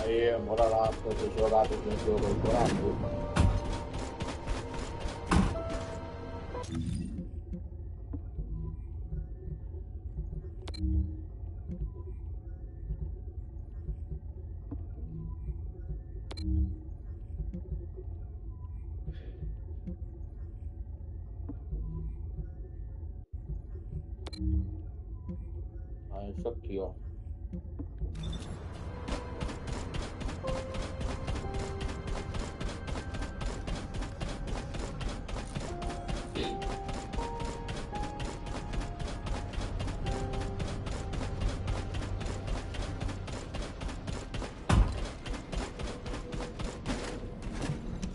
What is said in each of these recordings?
Aí, bora lá, pra eu ter jogado o jogo aí, por amor. Ah, isso aqui, ó.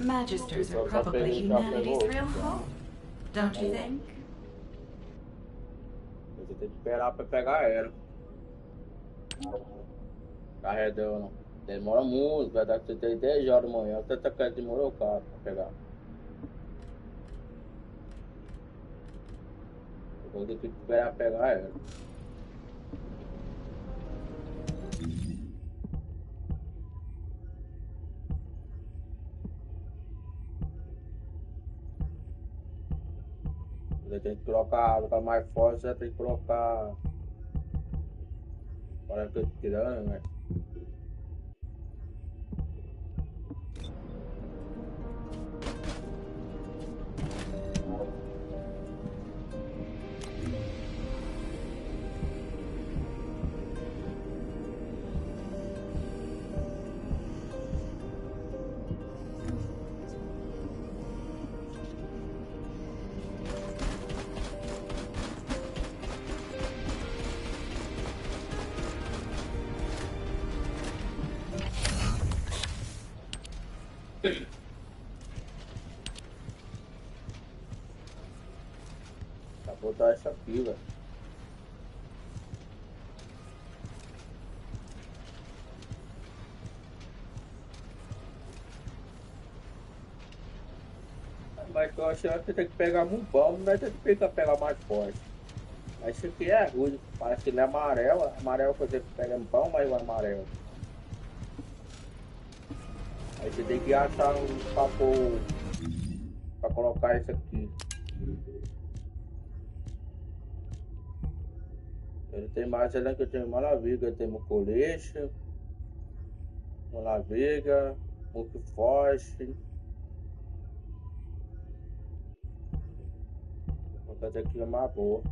Magisters are probably humanity's real hope, don't you think? Você tem que esperar pra pegar ela. Carregando. Demora muito, vai dar que você tem 10 horas da manhã. Você tá querendo demorar o carro pra pegar. Eu vou ter que esperar pegar ela. Você tem que colocar água pra mais forte, você tem que colocar. Parece que eu tô tirando, né? Pra botar essa aqui, velho. Mas eu achei que você tem que pegar muito bom, não vai ter que pegar mais forte. Mas isso aqui é ruim, parece que ele é amarelo. Amarelo você pega no pão, mas o amarelo. Aí você tem que achar um papel pra colocar isso aqui. Ele tem mais, ele que eu tenho maravilha, tem um colete, maravilha, muito forte. Vou fazer aqui uma boa.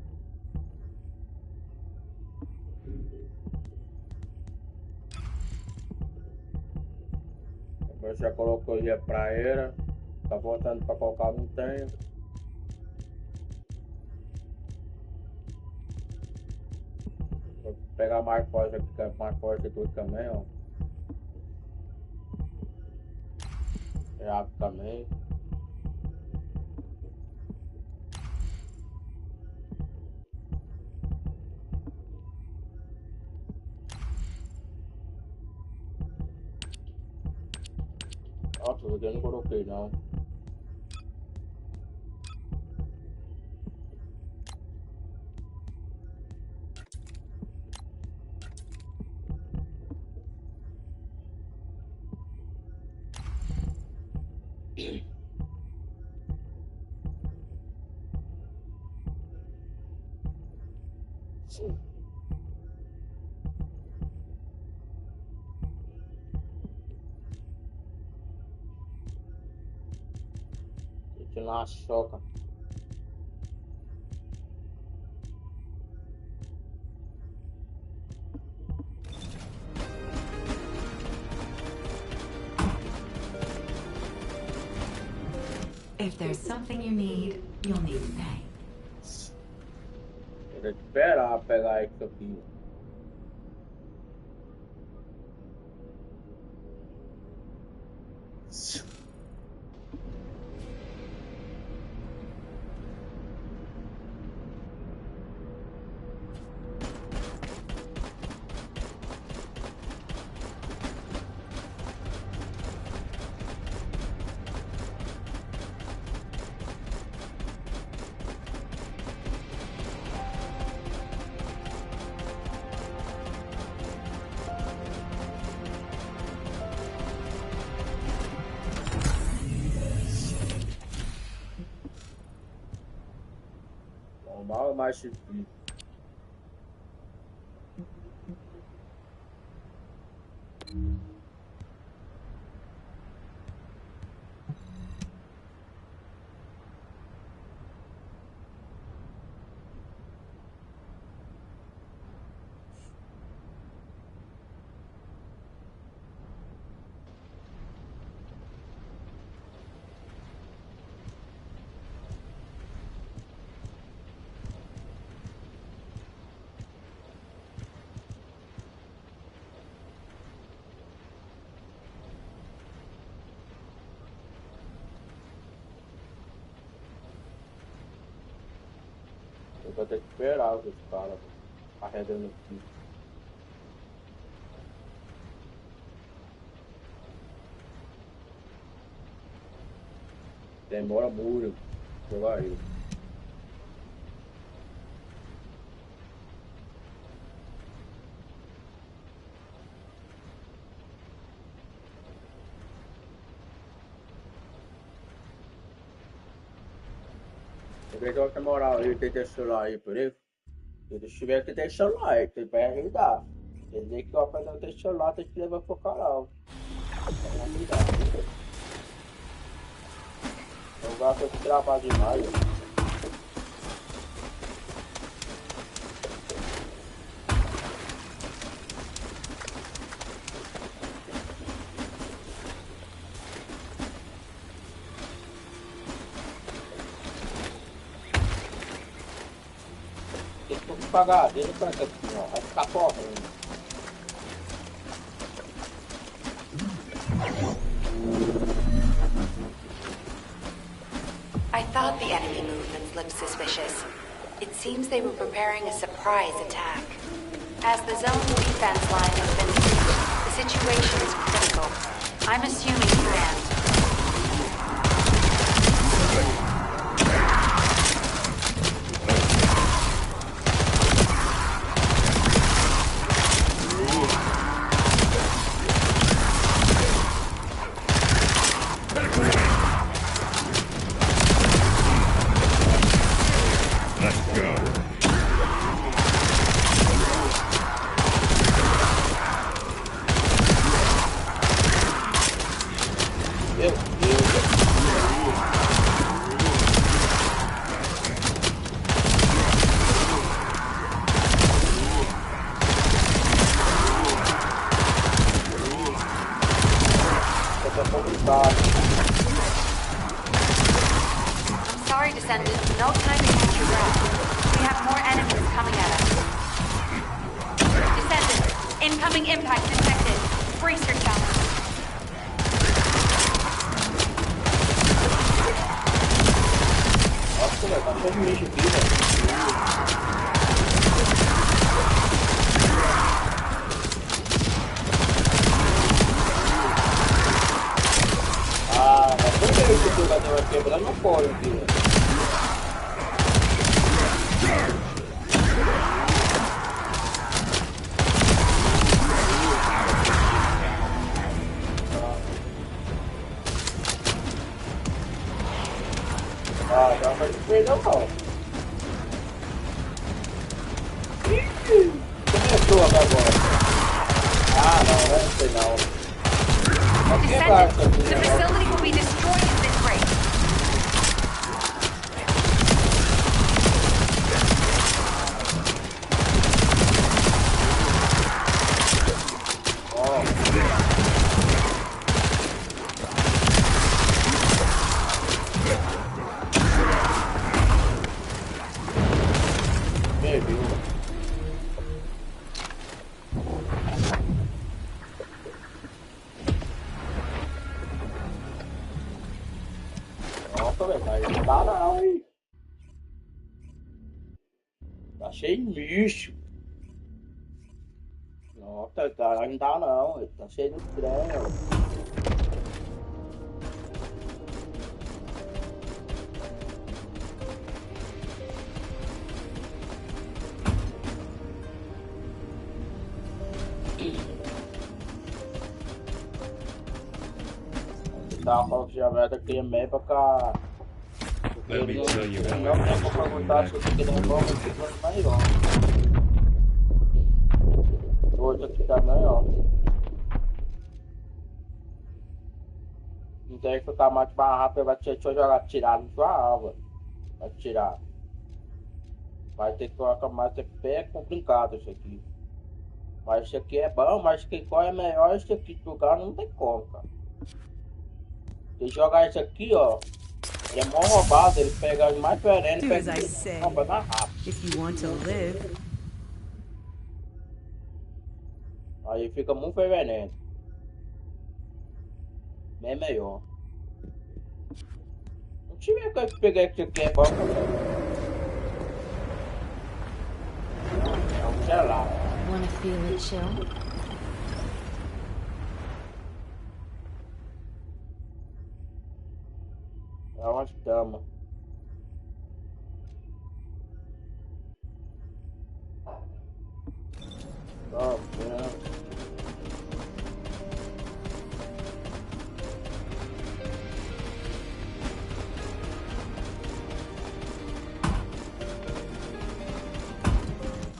Agora já colocou ali a praeira. Tá voltando pra colocar, não tem. Vou pegar mais forte aqui, que é mais forte aqui também, ó. É água também. Nossa, eu não coloquei não. Deixa eu dar uma choca. If there's something you need, you'll need to pay. Vou ter que esperar pegar isso aqui. mais difícil. Eu vou ter que esperar os caras carregando aqui. Demora muito. Jogar aí. Eu vejo que moral aí, tem celular aí por isso. Se tiver que ter celular, ele vai ajudar. Quer dizer que o apesar ter celular, tem que levar pro canal. Vai ajudar. Eu gosto de trabalhar demais. Pagar dele pra cá, ó, vai ficar correndo. I thought the enemy movements looked suspicious. It seems they were preparing a surprise attack. As the zone defense line has been breached, the situation is critical. I'm assuming command. I'm sorry, Descendant. No time to catch your breath. We have more enemies coming at us. Descendant, incoming impact detected. Brace yourself. Nossa, velho, tá todo lixo aqui, velho. Ah, mas por que esse jogador vai quebrar no fórum aqui, velho? Ah, já vai perder o pau. Começou até agora. Ah, não sei não. Descendant, the facility will be destroyed at this rate. Oh. Maybe. Nossa, velho, mas não dá não, hein? Tá cheio de bicho. Nossa, cara, não dá não, tá cheio de estranho. Dá uma falta de aberta aqui meio pra cá. Let me Ele tell you how não I tem como managed to come perguntar back se eu from fiquei the na bomba, brink. eu fiquei maior. Outro aqui também, ó. Não tem que ficar mais rápido, vai deixa eu jogar, tirar na sua alva. Vai tirar. Vai ter que colocar mais CP, é complicado isso aqui. Mas isso aqui é bom, mas qual é melhor isso aqui de lugar não tem como, cara. Se jogar isso aqui, ó, ele é mó roubado, ele pega os mais venenos, Do as pega I os say. rouba mais rápido. If you want to live, Aí fica muito veneno. Bem melhor. Não tive que eu pegar isso aqui, é bom, cara. É um gelado. Wanna feel it chill? É uma cama.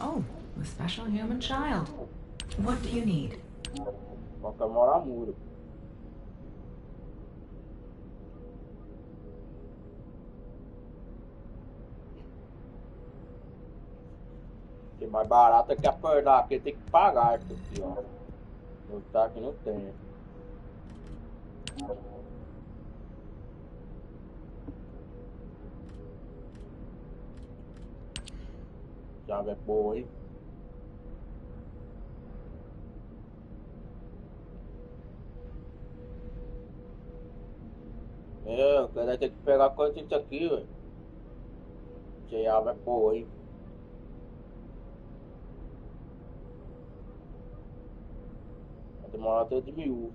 Ó, oh, a special human child. What do you need? Toca morar muro. Que mais barato é que acordar aqui, tem que pagar isso aqui, ó. No saque não tem. Chave é boa, hein? Meu, quero ter que pegar quanto isso aqui, velho. Chave é boa, hein? Vai demorar até de 1000.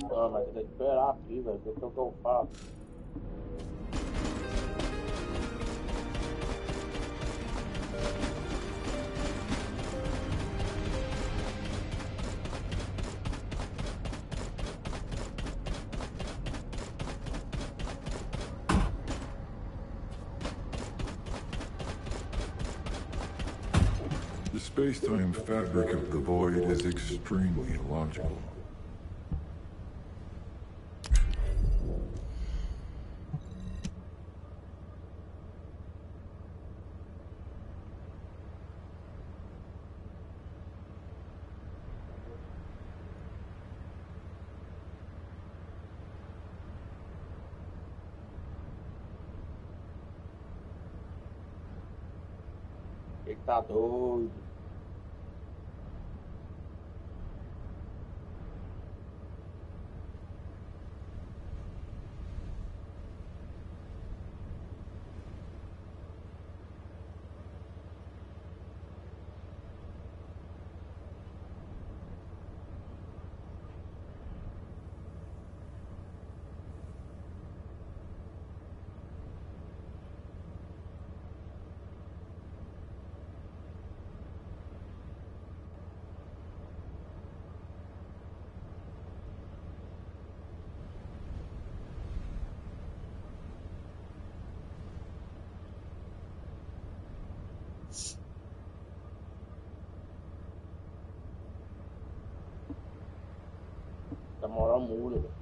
Não, mas tem que esperar aqui, velho. O que eu faço? The space-time fabric of the void is extremely illogical. Ele tá doido. Tá morando muro, velho.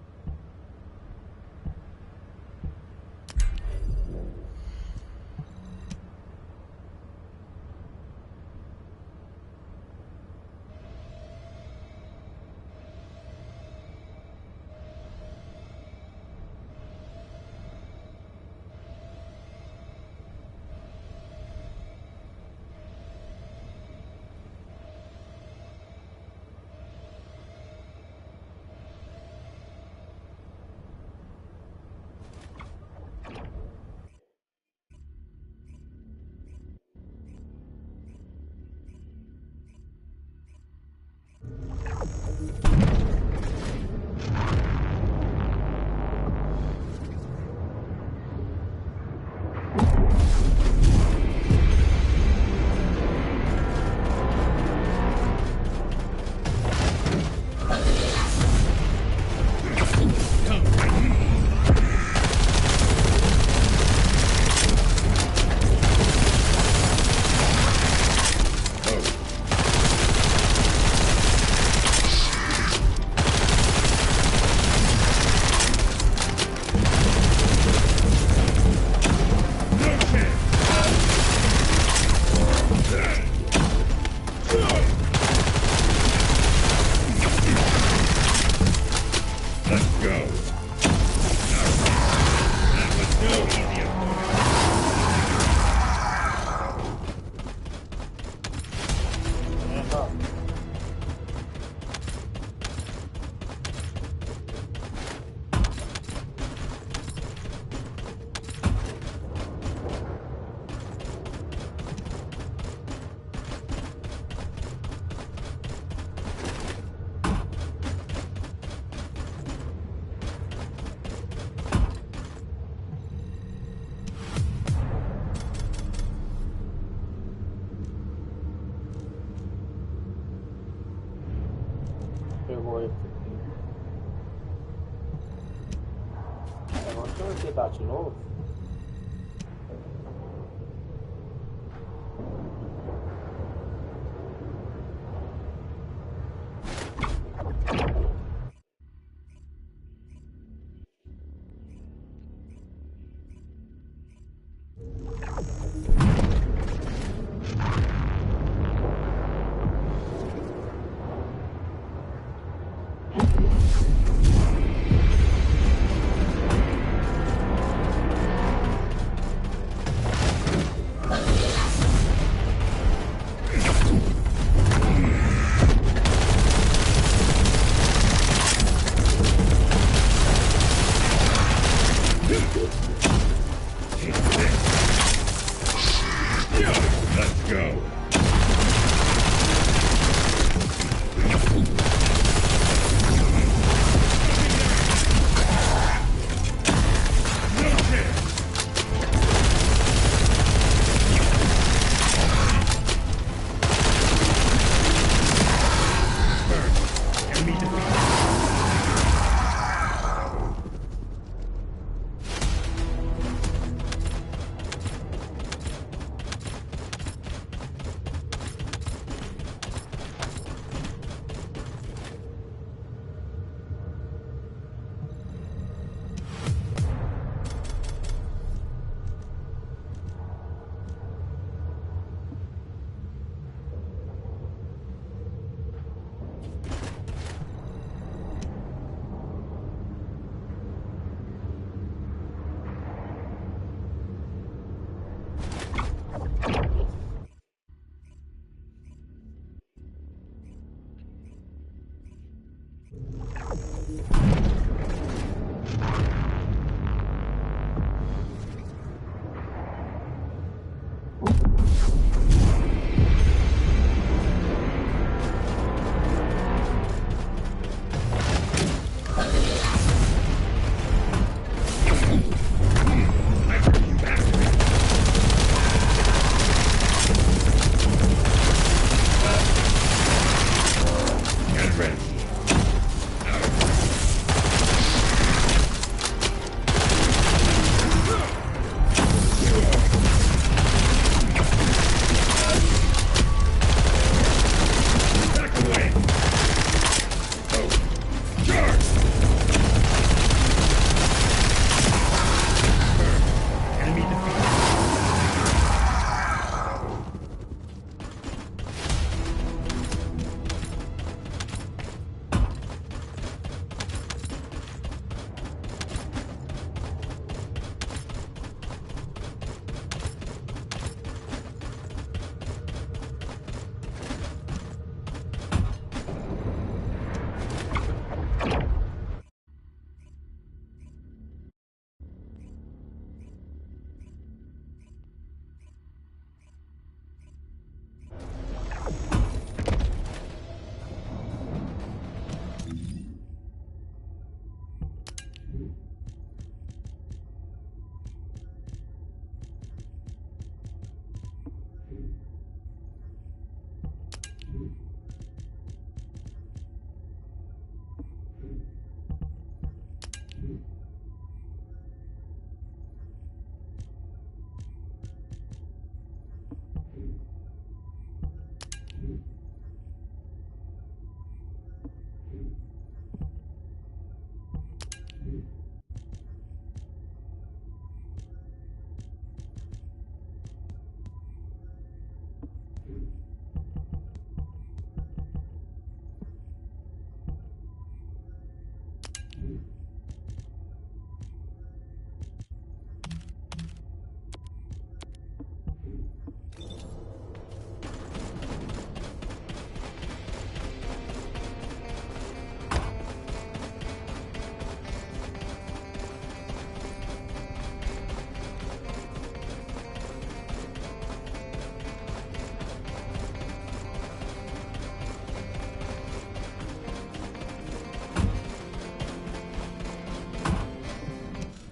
jogou esse aqui. Agora deixa eu tentar de novo.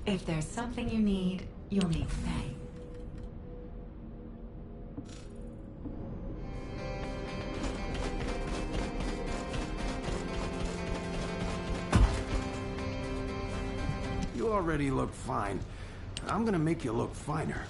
If there's something you need, you'll need to pay. You already look fine. I'm gonna make you look finer.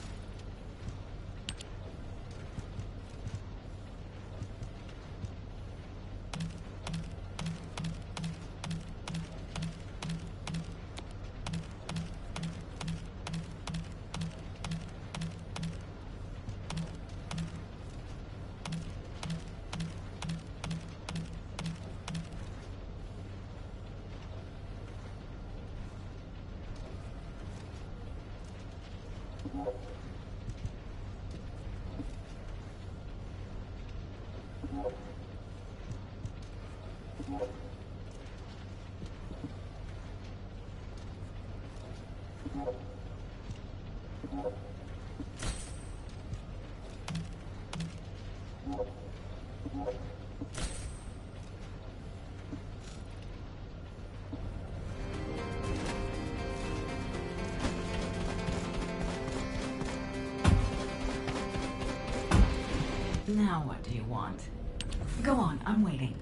Now what do you want? Go on, I'm waiting.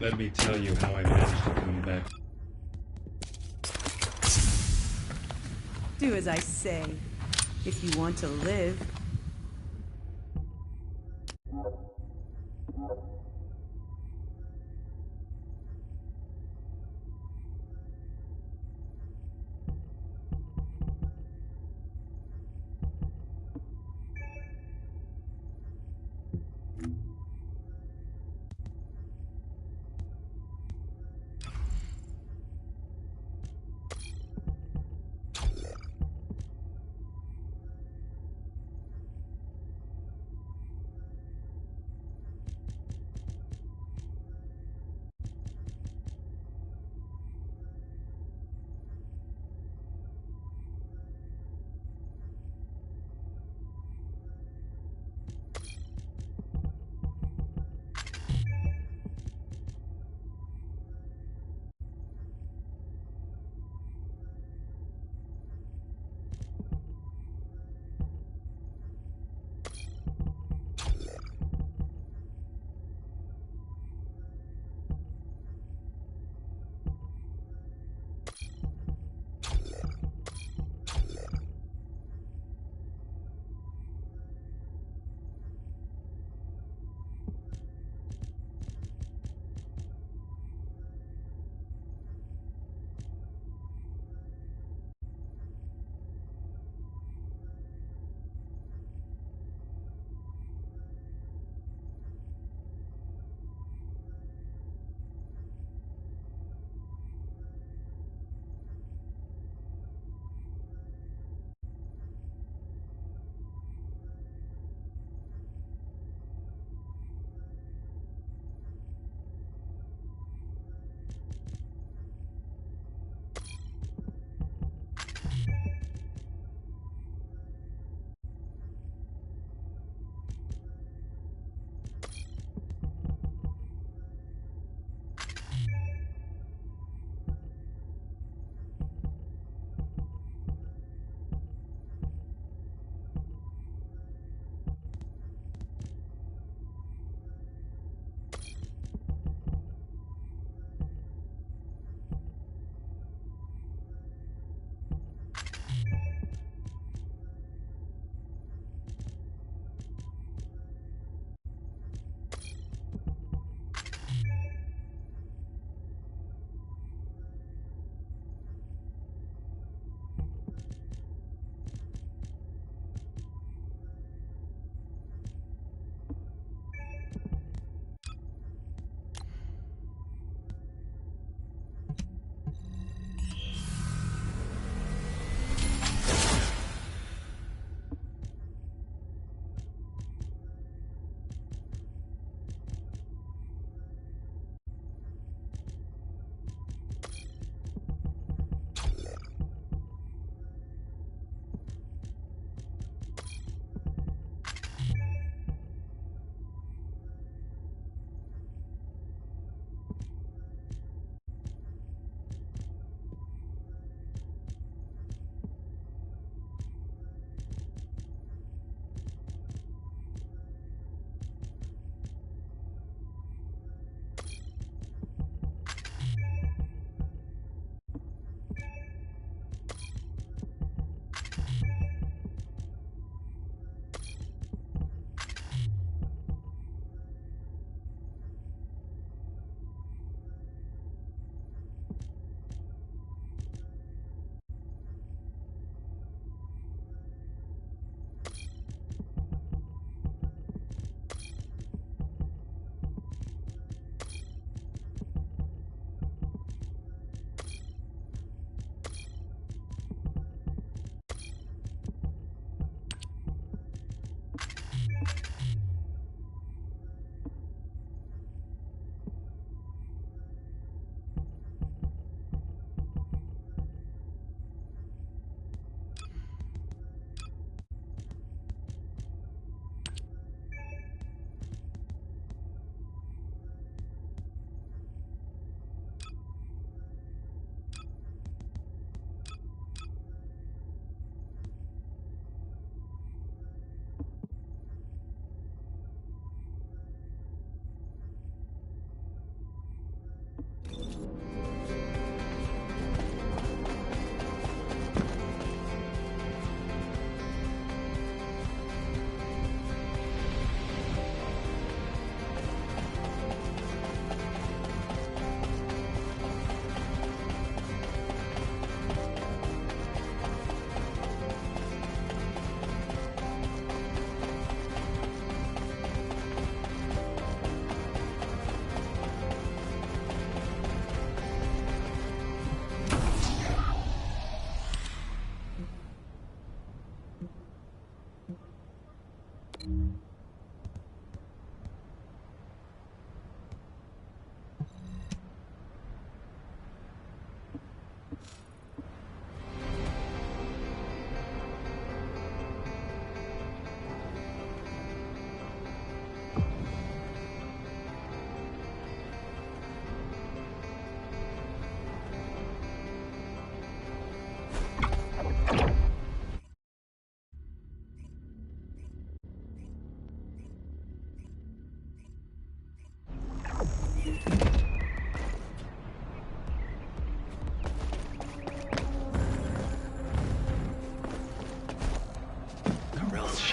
Let me tell you how I managed to come back. Do as I say, if you want to live.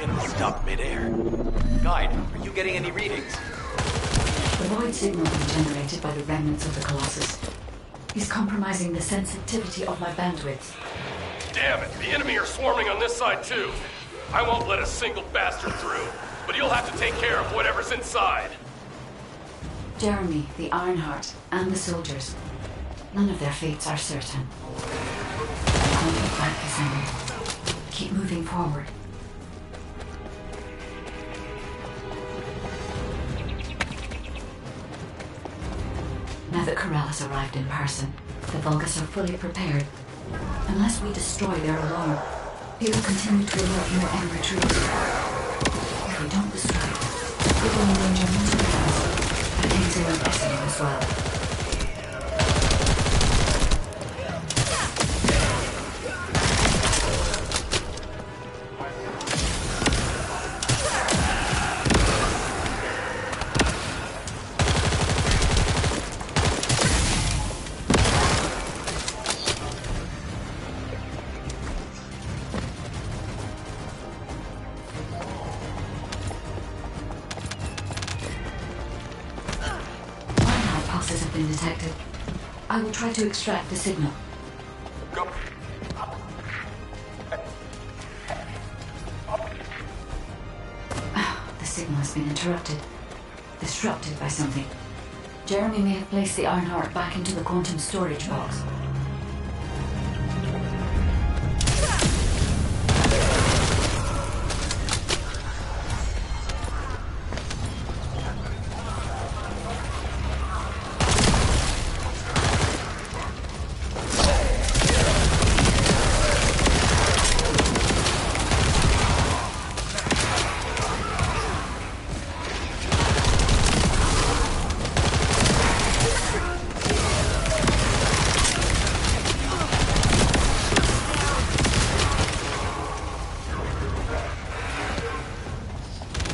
ship is stopped midair. Guide, are you getting any readings? The void signal being generated by the remnants of the Colossus is compromising the sensitivity of my bandwidth. Damn it, the enemy are swarming on this side too. I won't let a single bastard through, but you'll have to take care of whatever's inside. Jeremy, the Ironheart, and the soldiers. None of their fates are certain. Don't look back, Descendant. Keep moving forward. Now that Corral has arrived in person, the Vulgus are fully prepared. Unless we destroy their alarm, they will continue to alert more and retreat. If we don't destroy it, it will endanger multiple lives, and Hazel and Descendant as well. Have been detected. I will try to extract the signal. Go. The signal has been interrupted. Disrupted by something. Jeremy may have placed the Ironheart back into the quantum storage box.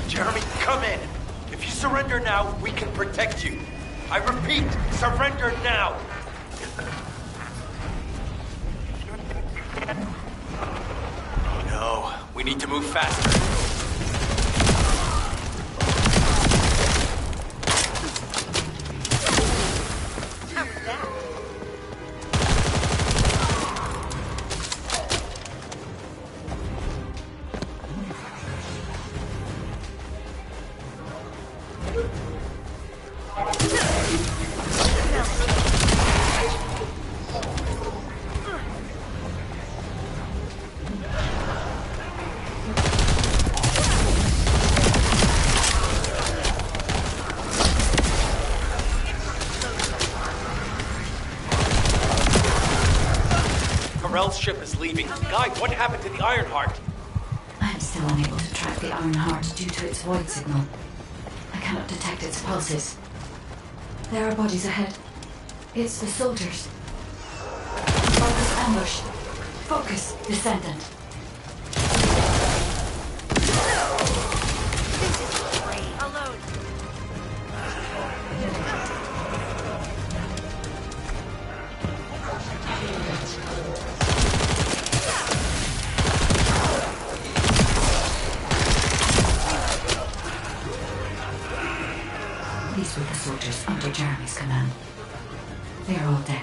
Jeremy, come in. If you surrender now, we can protect you. I repeat, surrender now. Oh no, we need to move faster. Corell's ship is leaving. Guide, what happened to the Ironheart? I am still unable to track the Ironheart due to its void signal. I cannot detect its pulses. There are bodies ahead. It's the soldiers. Focus ambush. Focus, Descendant. Alone. These were the soldiers under Jeremy's command. They are all dead.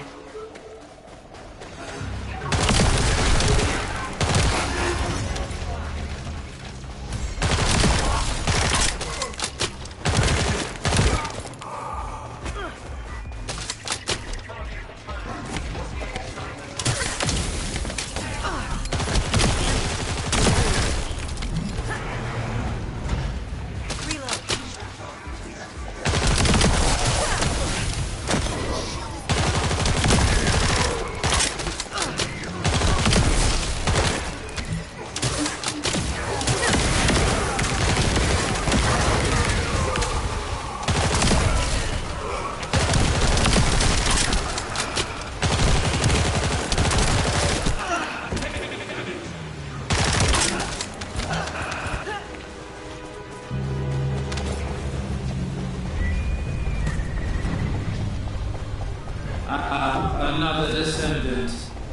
Another descendant.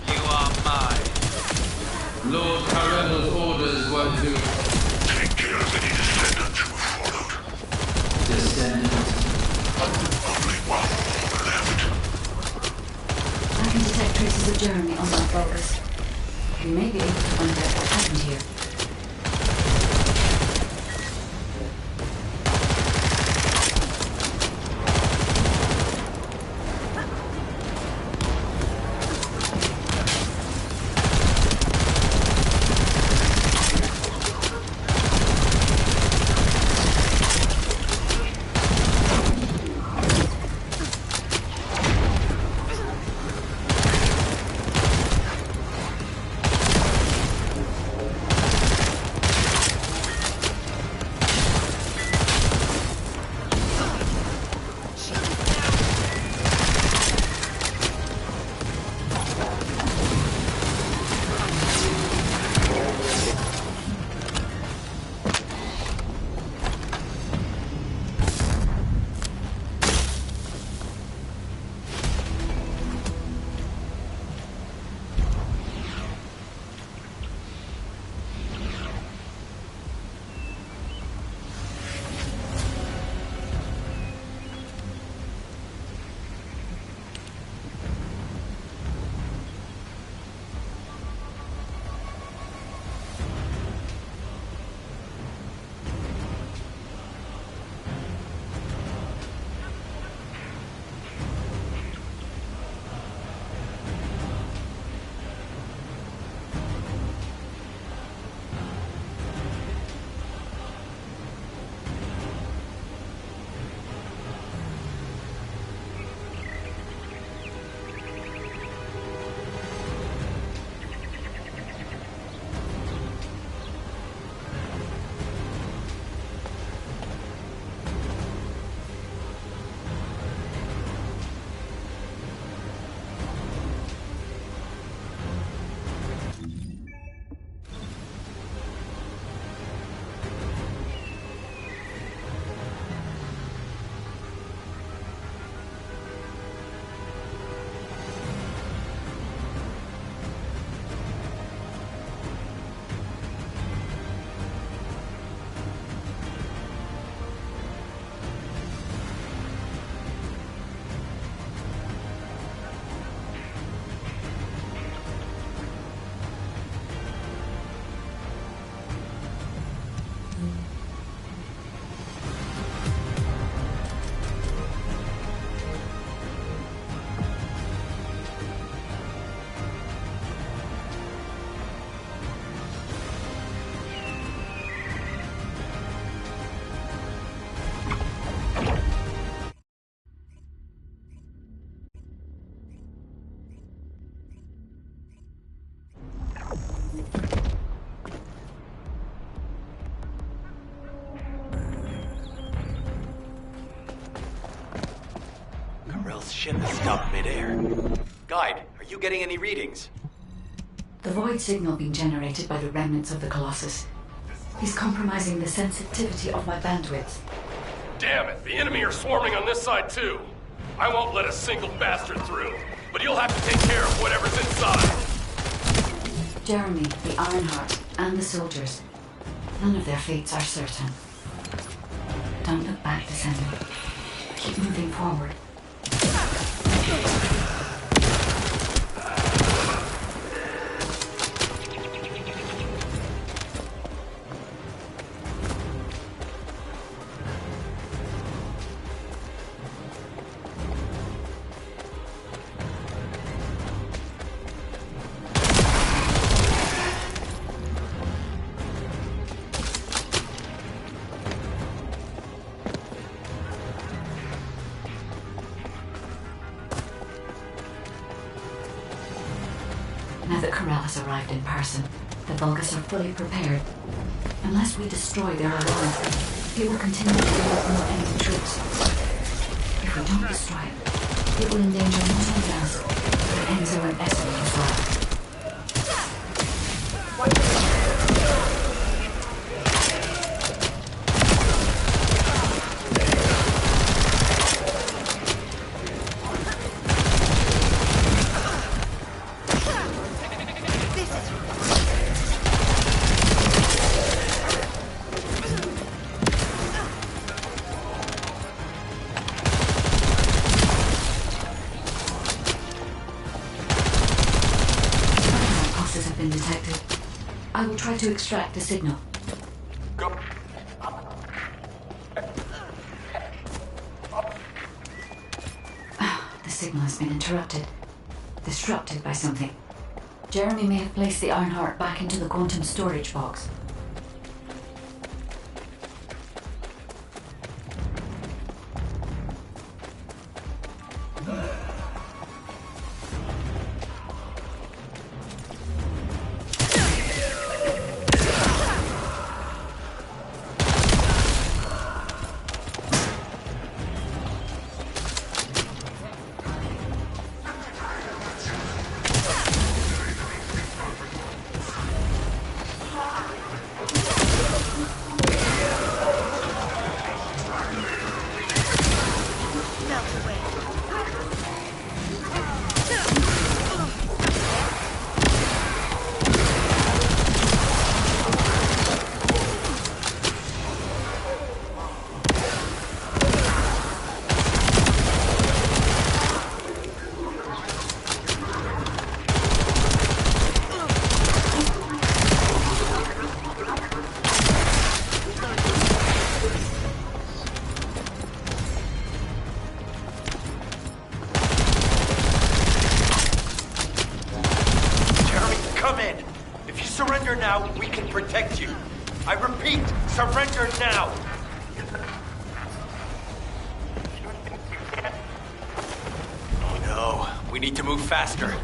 You are mine. Lord Carrello's orders were to Vulgus. We may be able to find out what happened here. Ship has stopped midair. Guide, are you getting any readings? The void signal being generated by the remnants of the Colossus is compromising the sensitivity of my bandwidth. Damn it, the enemy are swarming on this side too. I won't let a single bastard through, but you'll have to take care of whatever's inside. Jeremy, the Ironheart, and the soldiers. None of their fates are certain. Don't look back, Descendant. Keep moving forward. Now that Corral has arrived in person, the Vulgus are fully prepared. Unless we destroy their alarm, it will continue to develop more enemy troops. If we don't destroy it, it will endanger not only us, but Enzo and Esme as well. I will try to extract the signal. Go. The signal has been interrupted. Disrupted by something. Jeremy may have placed the Ironheart back into the quantum storage box. Surrender now, we can protect you. I repeat, surrender now! Oh no, we need to move faster.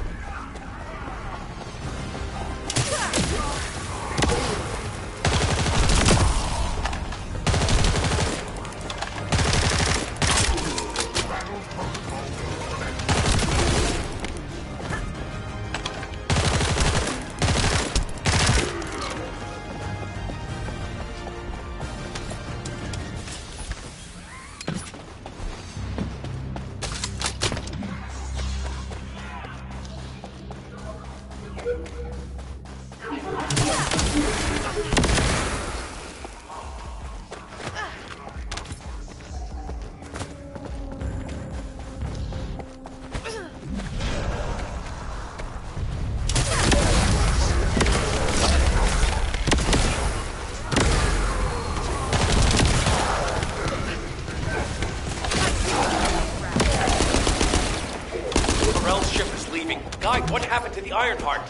What happened to the Ironheart?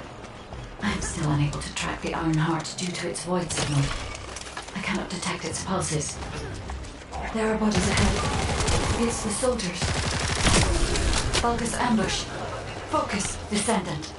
I'm still unable to track the Ironheart due to its void signal. I cannot detect its pulses. There are bodies ahead. It's the soldiers. Vulgus ambush. Focus, Descendant.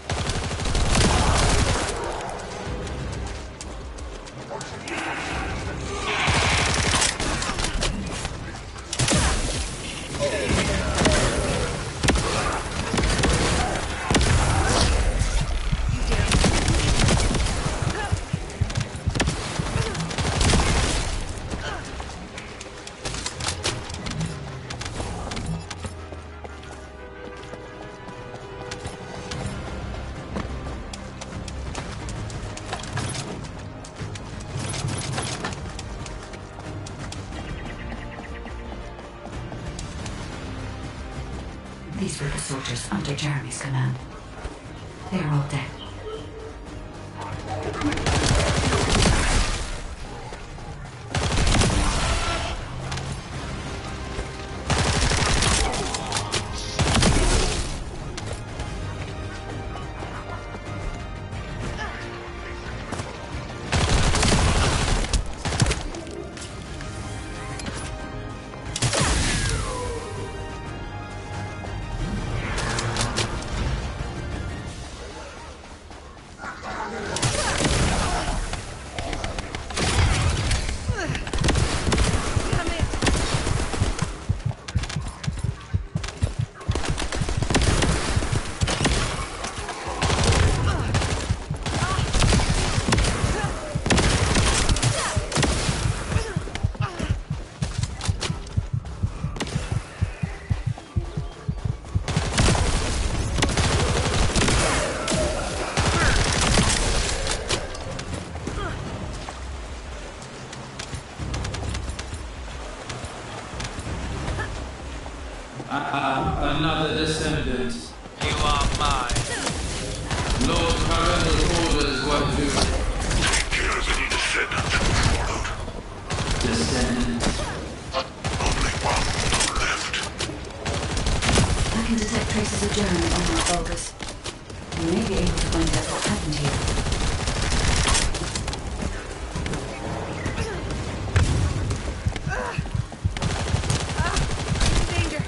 These were the soldiers under Jeremy's command. They are all dead. Another descendant. You are mine. Lord Parental's orders were to Descendant. Only one left. I can detect traces of Jeremy on our focus. We may be able to find out what happened here. Danger.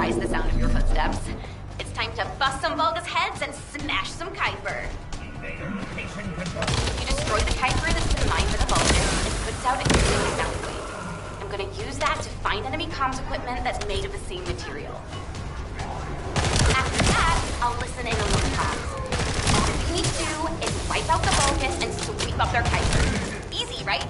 recognize the sound of your footsteps. It's time to bust some Vulgus heads and smash some Kuiper. You destroy the Kuiper that's been mined for the Vulgus, and it puts out a crazy sound wave. I'm gonna use that to find enemy comms equipment that's made of the same material. After that, I'll listen in on those comms. All you need to do is wipe out the Vulgus and sweep up their Kuiper. Easy, right?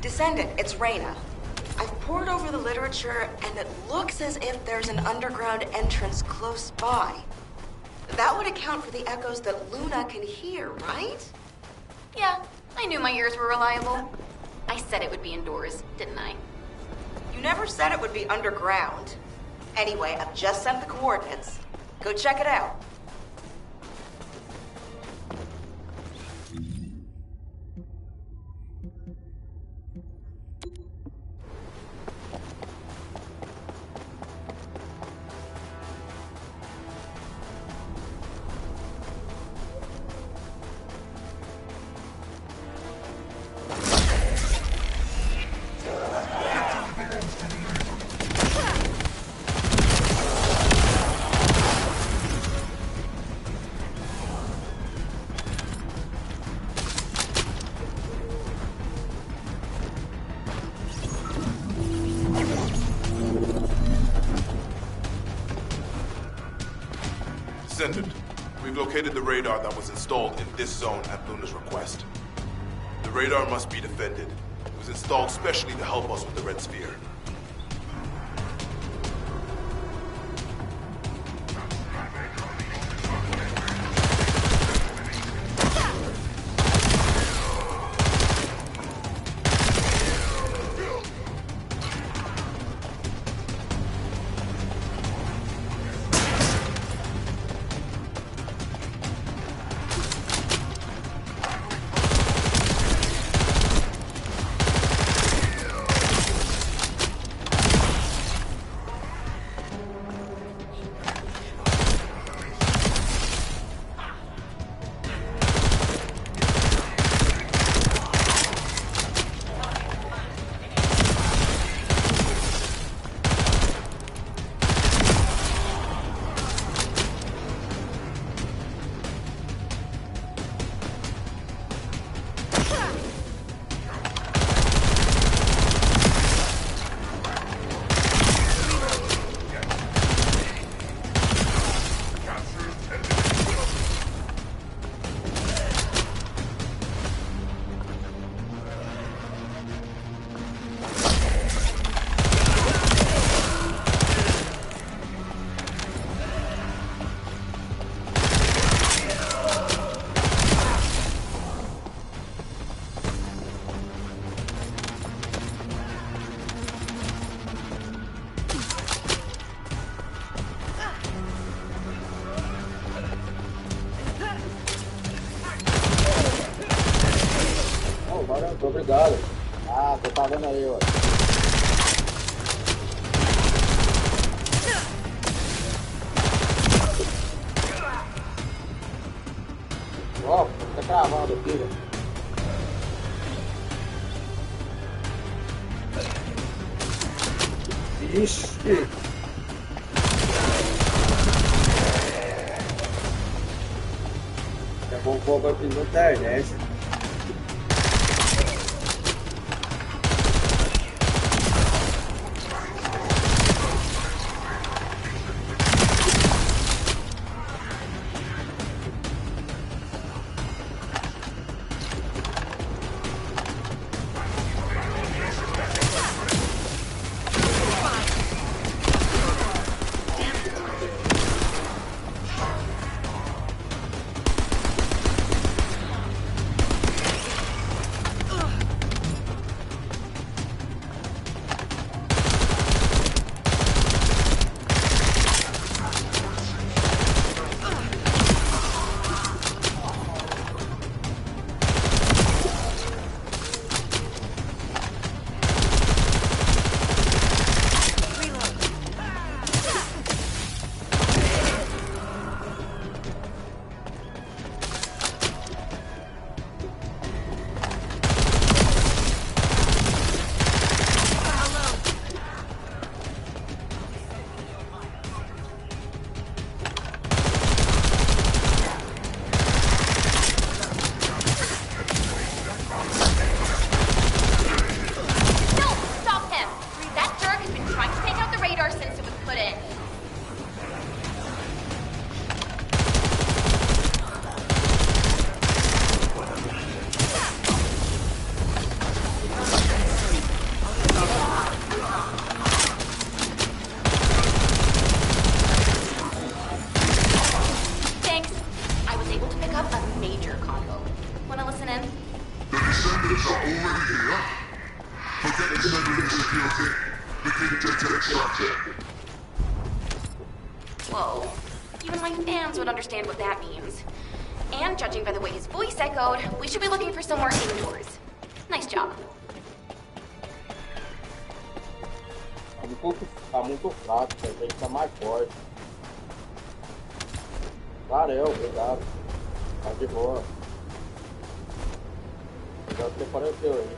Descendant, it's Reyna. I've pored over the literature, and it looks as if there's an underground entrance close by. That would account for the echoes that Luna can hear, right? Yeah, I knew my ears were reliable. I said it would be indoors, didn't I? You never said it would be underground. Anyway, I've just sent the coordinates. Go check it out. Descendant, we've located the radar that was installed in this zone at Luna's request. The radar must be defended. It was installed specially to help us with the Red Sphere. Obrigado. Ah, tô pagando aí, ó. Ó, tá cravando aqui, velho. Ixi. É bom fogo aqui na internet. are already here. Forget extended security. Begin data extraction. Whoa. Even my fans would understand what that means. And judging by the way his voice echoed, we should be looking for somewhere indoors. Nice job. Tá muito fraco, tem que estar mais forte. Valeu, obrigado. Tá de boa. Já te apareceu aí.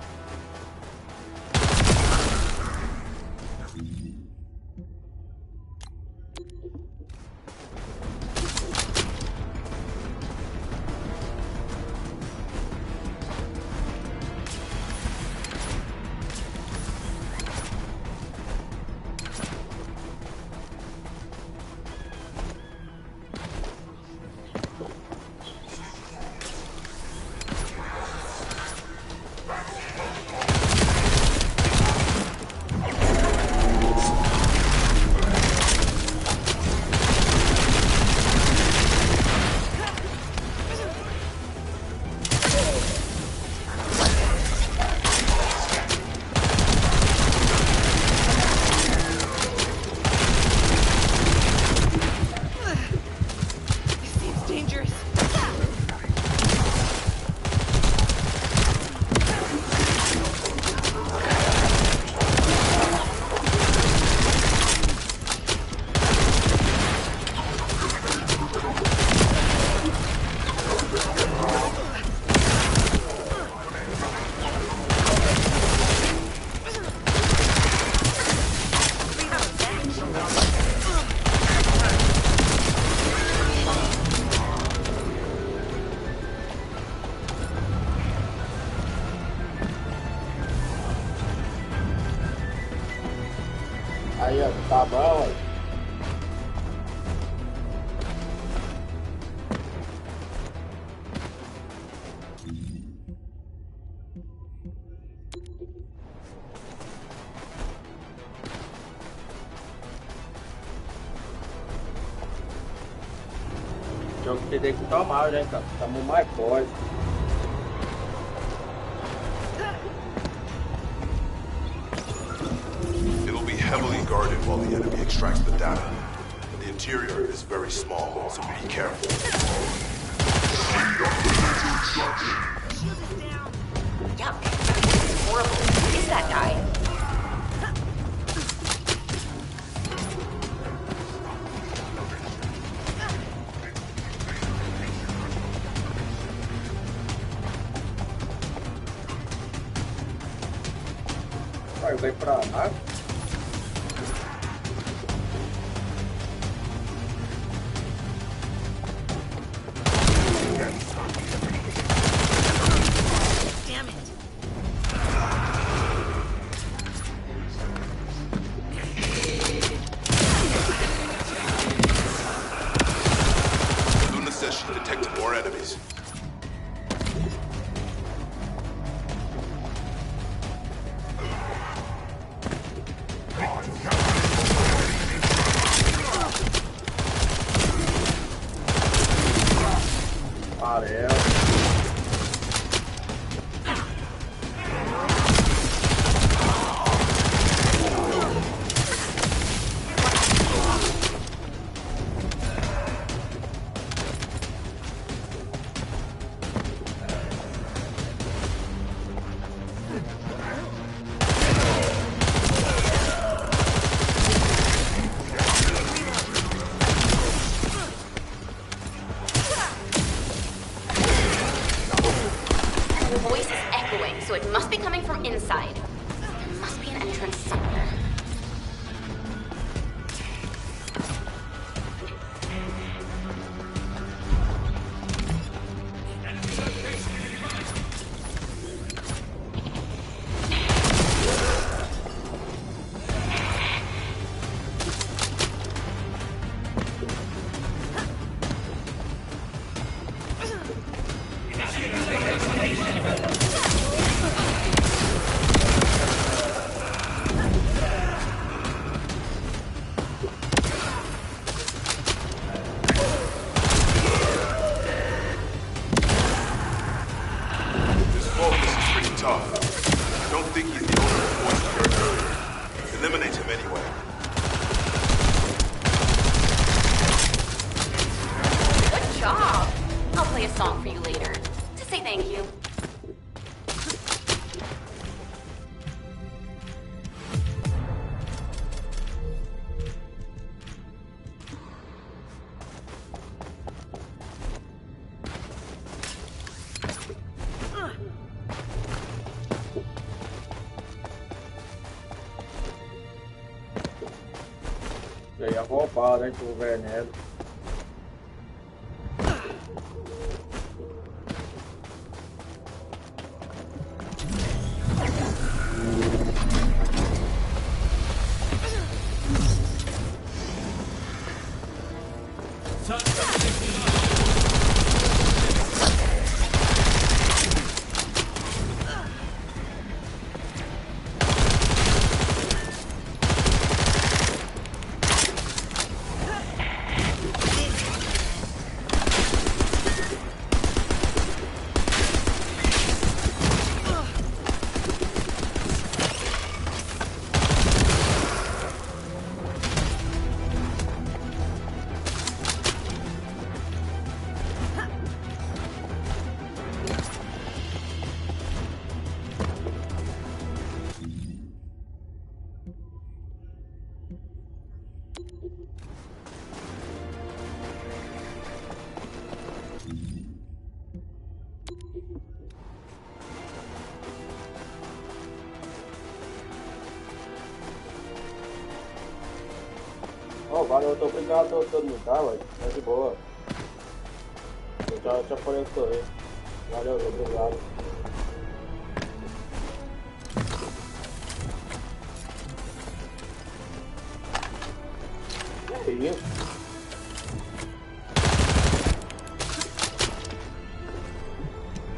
Aí, ó, tá bom, aí. O jogo que tem que tomar, né, cara? Estamos mais fortes. Heavily guarded while the enemy extracts the data. The interior is very small, so be careful. Yuck. Horrible. Who is that guy? Vai pra lá. tough. I don't think he's the only voice you heard earlier. Eliminate him anyway. Good job. I'll play a song for you later to say thank you. Eu ia roubar, né, do veneno. Oh, valeu, muito obrigado a todo mundo, tá, velho? Tá de boa. Eu já falei com ele. Valeu, muito obrigado. Que isso?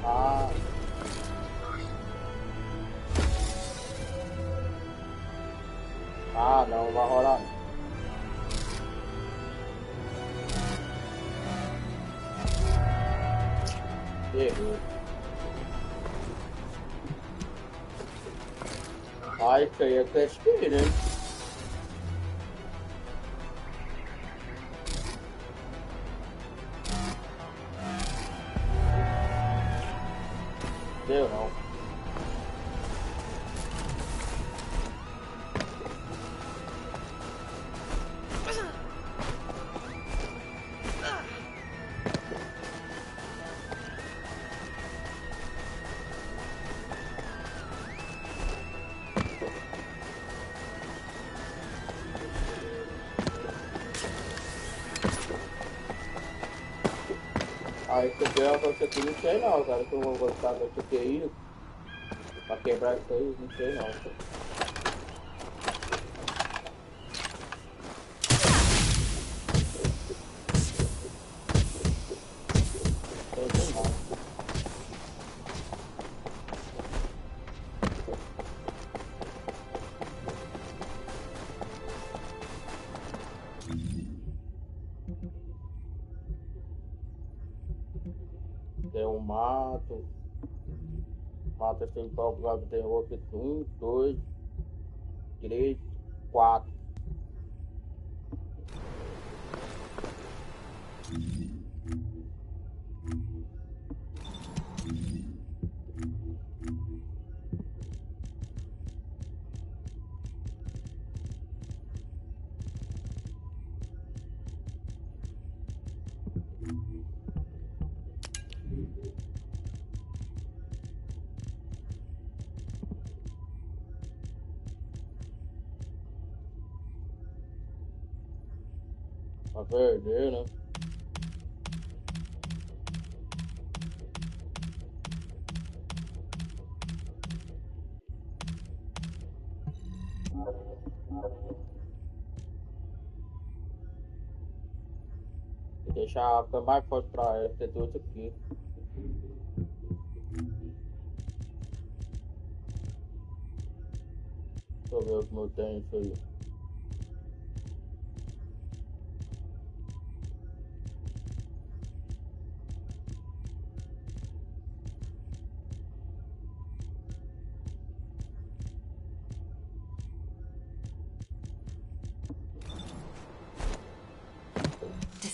Ah. Ah, não vai rolar. Errou. Ai, isso aí é teste, né? Deu não. Aí esse aqui não sei não, cara, que eu vou gostar desse aqui aí. Pra quebrar isso aí, não sei não. Sei não. Tem um mato. Mato assim, calculado, tem outro. 1, 2, 3, 4. Pra perder, né? E deixar a ficar mais forte pra ela, ter dois aqui. Deixa eu ver como eu tenho isso aí.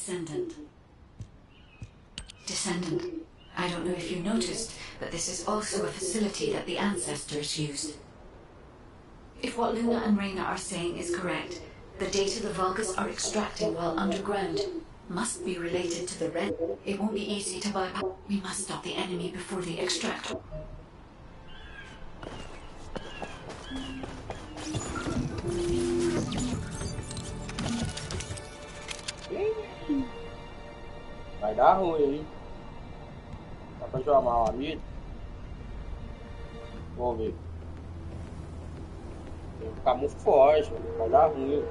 Descendant. Descendant, I don't know if you noticed, but this is also a facility that the ancestors used. If what Luna and Reyna are saying is correct, the data the Vulgus are extracting while underground must be related to the Red. It won't be easy to bypass. We must stop the enemy before they extract. Vai dar ruim. Dá pra chamar um amigo? Vamos ver. Tem que ficar muito forte, vai dar ruim.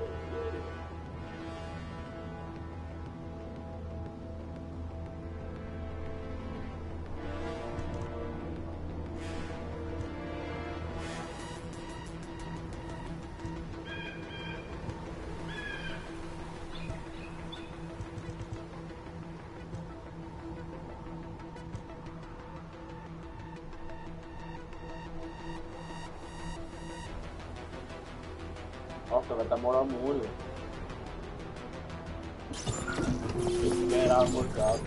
Nossa, vai demorar muito. Tem que esperar a mortal.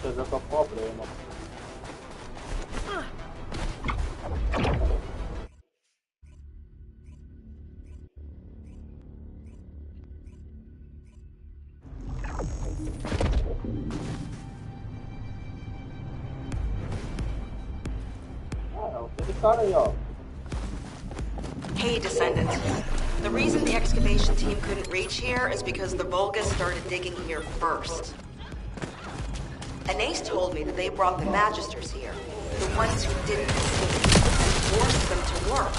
Chega com problema. Aquele cara aí, ó. Hey, Descendant. The reason the excavation team couldn't reach here is because the Vulgus started digging here first. Anais told me that they brought the Magisters here, the ones who didn't escape, and forced them to work.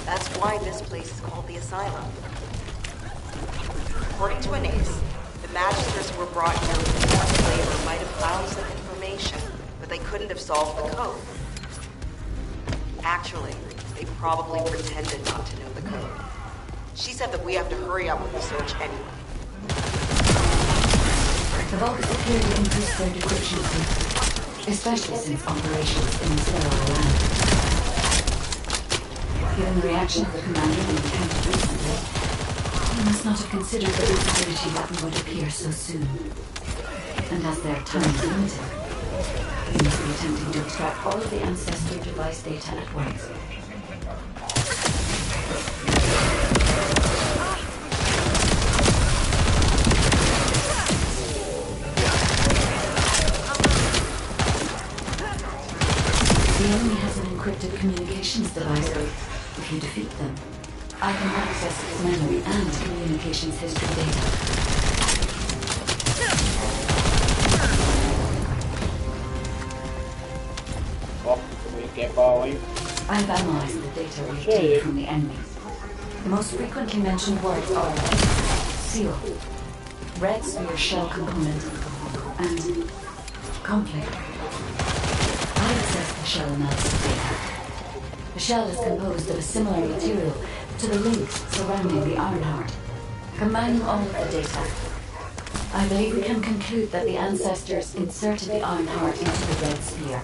That's why this place is called the Asylum. According to Anais, the Magisters were brought here before the labor might have found some information, but they couldn't have solved the code. Actually, they probably pretended not to know the code. She said that we have to hurry up with the search anyway. The Vulgus appear to increase their decryption speed, especially since operations in the sterile land. Given the reaction of the commander we encountered recently, he must not have considered the possibility that we would appear so soon. And as their time is limited, we must be attempting to extract all of the ancestor device data at once. The enemy has an encrypted communications device. If you defeat them, I can access its memory and communications history data. I've analyzed the data we obtained from the enemies. The most frequently mentioned words are seal, red sphere shell component, and conflict. I accessed the shell analysis data. The shell is composed of a similar material to the links surrounding the Ironheart. Combining all of the data, I believe we can conclude that the ancestors inserted the Ironheart into the red sphere.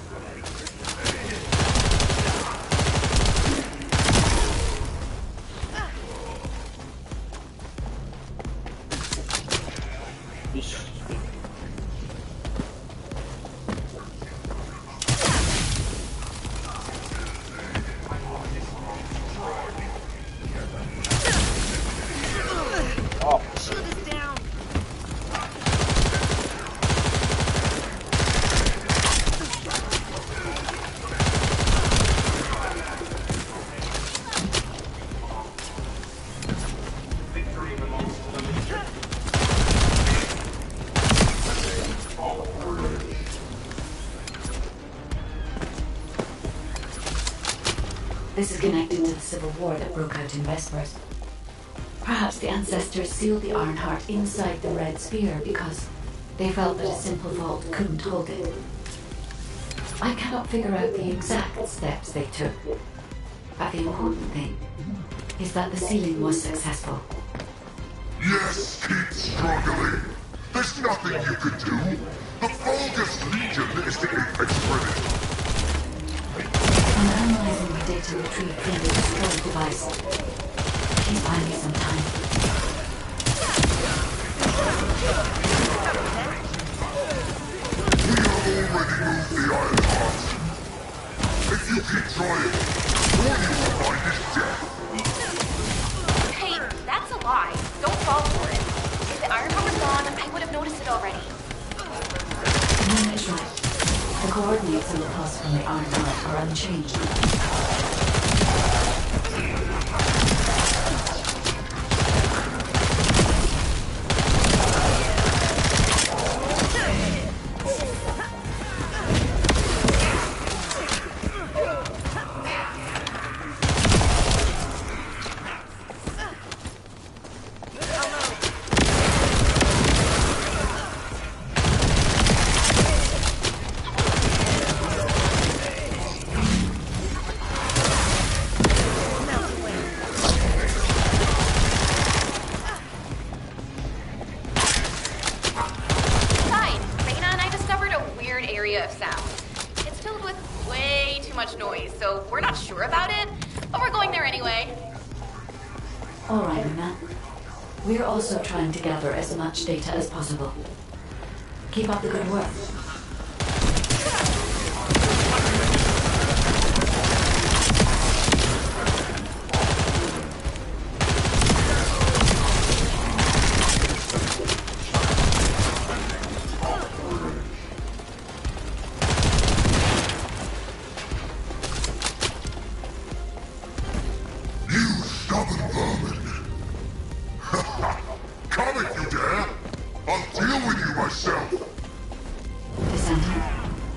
This is connected to the civil war that broke out in Vespers. Perhaps the ancestors sealed the Ironheart inside the red sphere because they felt that a simple vault couldn't hold it. I cannot figure out the exact steps they took, but the important thing is that the sealing was successful. Yes, keep struggling. There's nothing you can do. The Vulgus Legion is the apex predator. I'm analyzing the data retrieved from the destroyed device. Please buy me some time. We have already moved the Ironheart. If you keep trying, all you will find is death. Hey, that's a lie. Don't fall for it. If the Ironheart was gone, I would have noticed it already. Nina is right. The coordinates on the pulse from the Ironheart are unchanged. We're also trying to gather as much data as possible. Keep up the good work.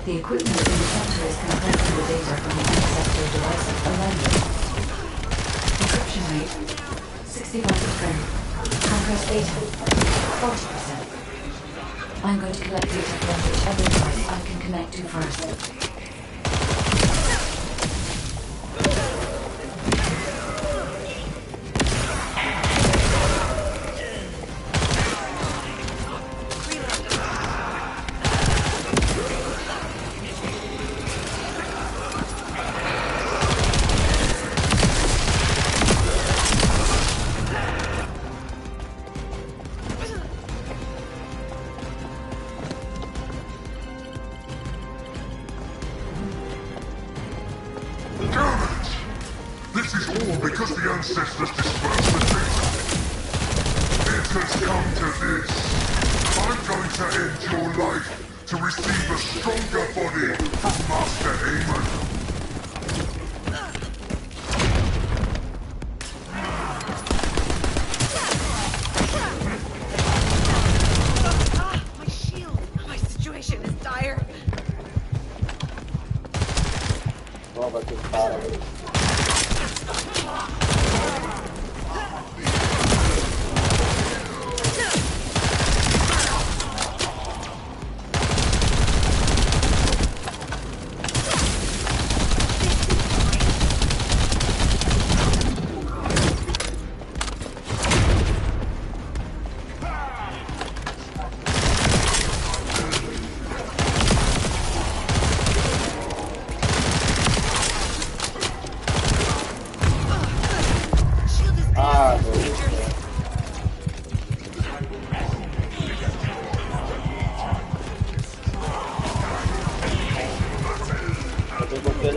The equipment in the center is compressing the data from the ancestor devices around it. Encryption rate, 65%. Compressed data, 40%. I'm going to collect data from whichever device I can connect to first. Because the ancestors dispersed the data. It has come to this. I'm going to end your life to receive a stronger body from Master Aemon. My shield! My situation is dire. Toma aqui, cara.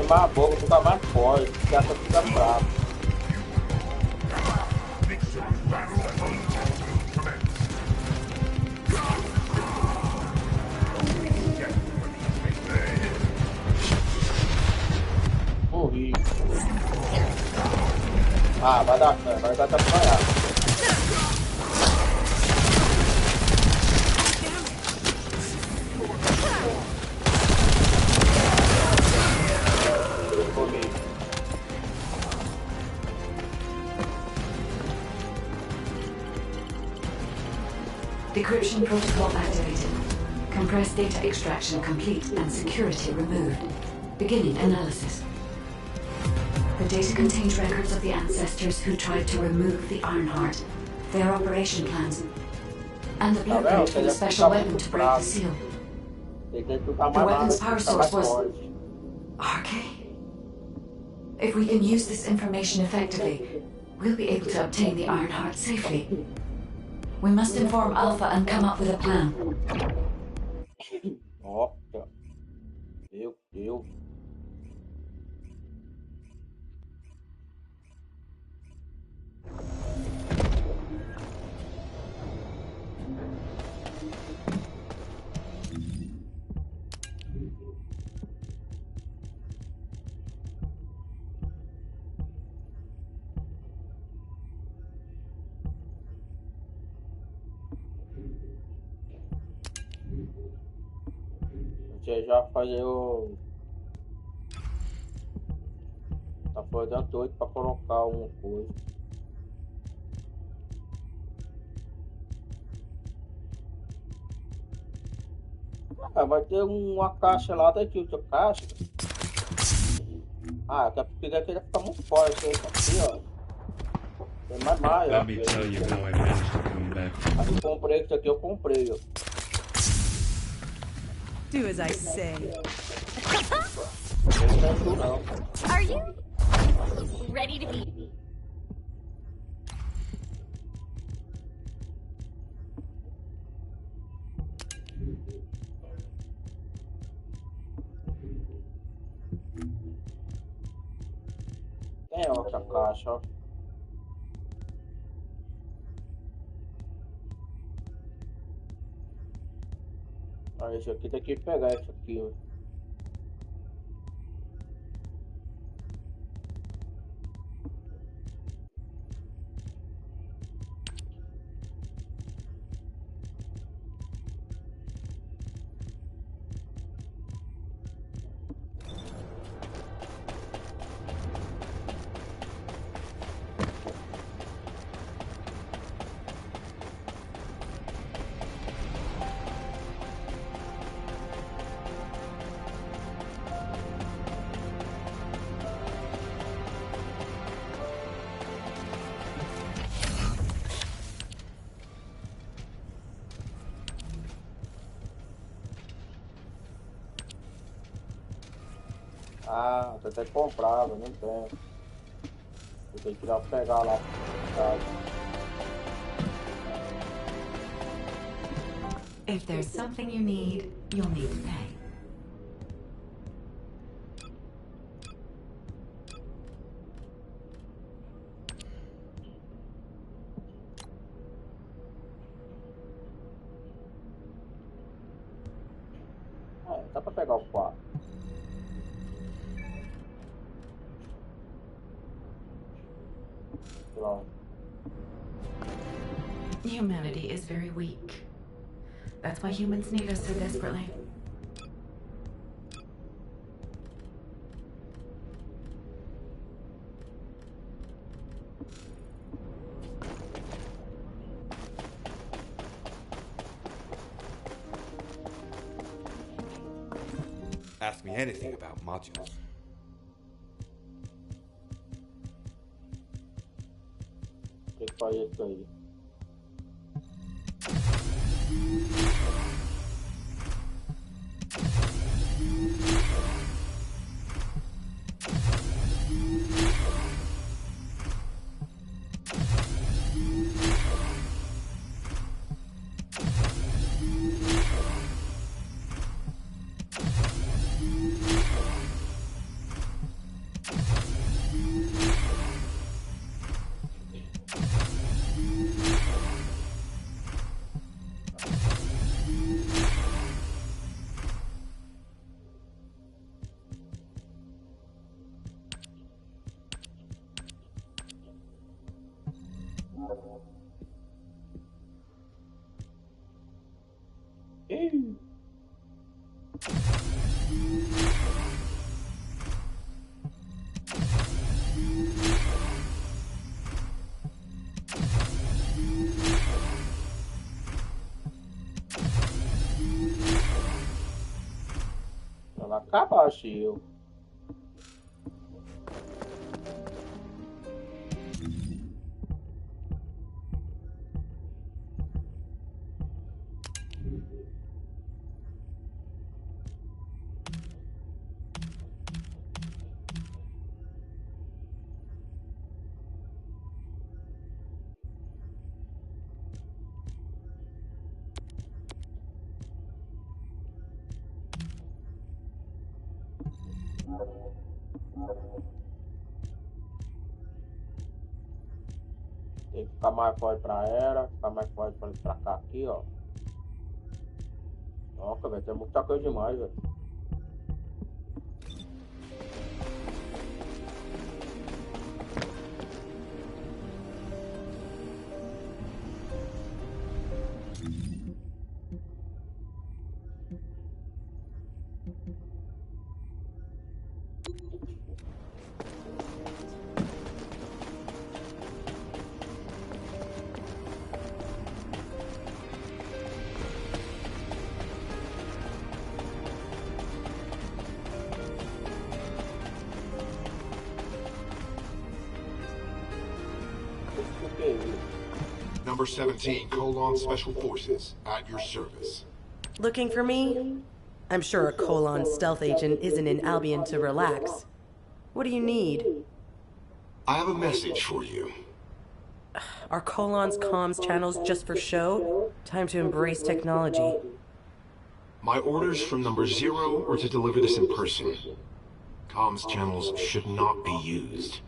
Mais boca, fica mais forte, essa fica brava. Morri. Ah, vai dar cana, vai dar atrapalhar. Decryption protocol activated. Compressed data extraction complete and security removed. Beginning analysis. The data contains records of the ancestors who tried to remove the Ironheart, their operation plans, and the blueprint for the special weapon to break the seal. The weapon's power source was Arcade. If we can use this information effectively, we'll be able to obtain the Ironheart safely. We must inform Alpha and come up with a plan. Nossa. Meu Deus. Já fazer o... Tá fazendo doido pra colocar uma coisa. Ah, vai ter uma caixa lá daqui, outra caixa. Ah, até porque daqui vai ficar muito forte esse aqui, ó. Tem mais, ó. Let me tell you how I managed to come back. Aí eu comprei isso aqui, eu comprei, ó. Do as I say. Are you ready to be? Tem outra caixa, ó. Ah, esse aqui tem que pegar isso aqui, ó. Ah, você tem que comprar, não tem. Você tem que ir lá pegar lá. If there's something you need, you'll need to pay. Ah, dá pra pegar o 4. Humanity is very weak. That's why humans need us so desperately. Ask me anything about modules. Tem que fazer isso aí. acabar, tio. Tem que ficar mais forte pra ela, ficar mais forte pra cá aqui, ó. Nossa, velho, tem muita coisa demais, velho. Number 17, Colon Special Forces, at your service. Looking for me? I'm sure a Colon stealth agent isn't in Albion to relax. What do you need? I have a message for you. Are Colon's comms channels just for show? Time to embrace technology. My orders from number 0 were to deliver this in person. Comms channels should not be used.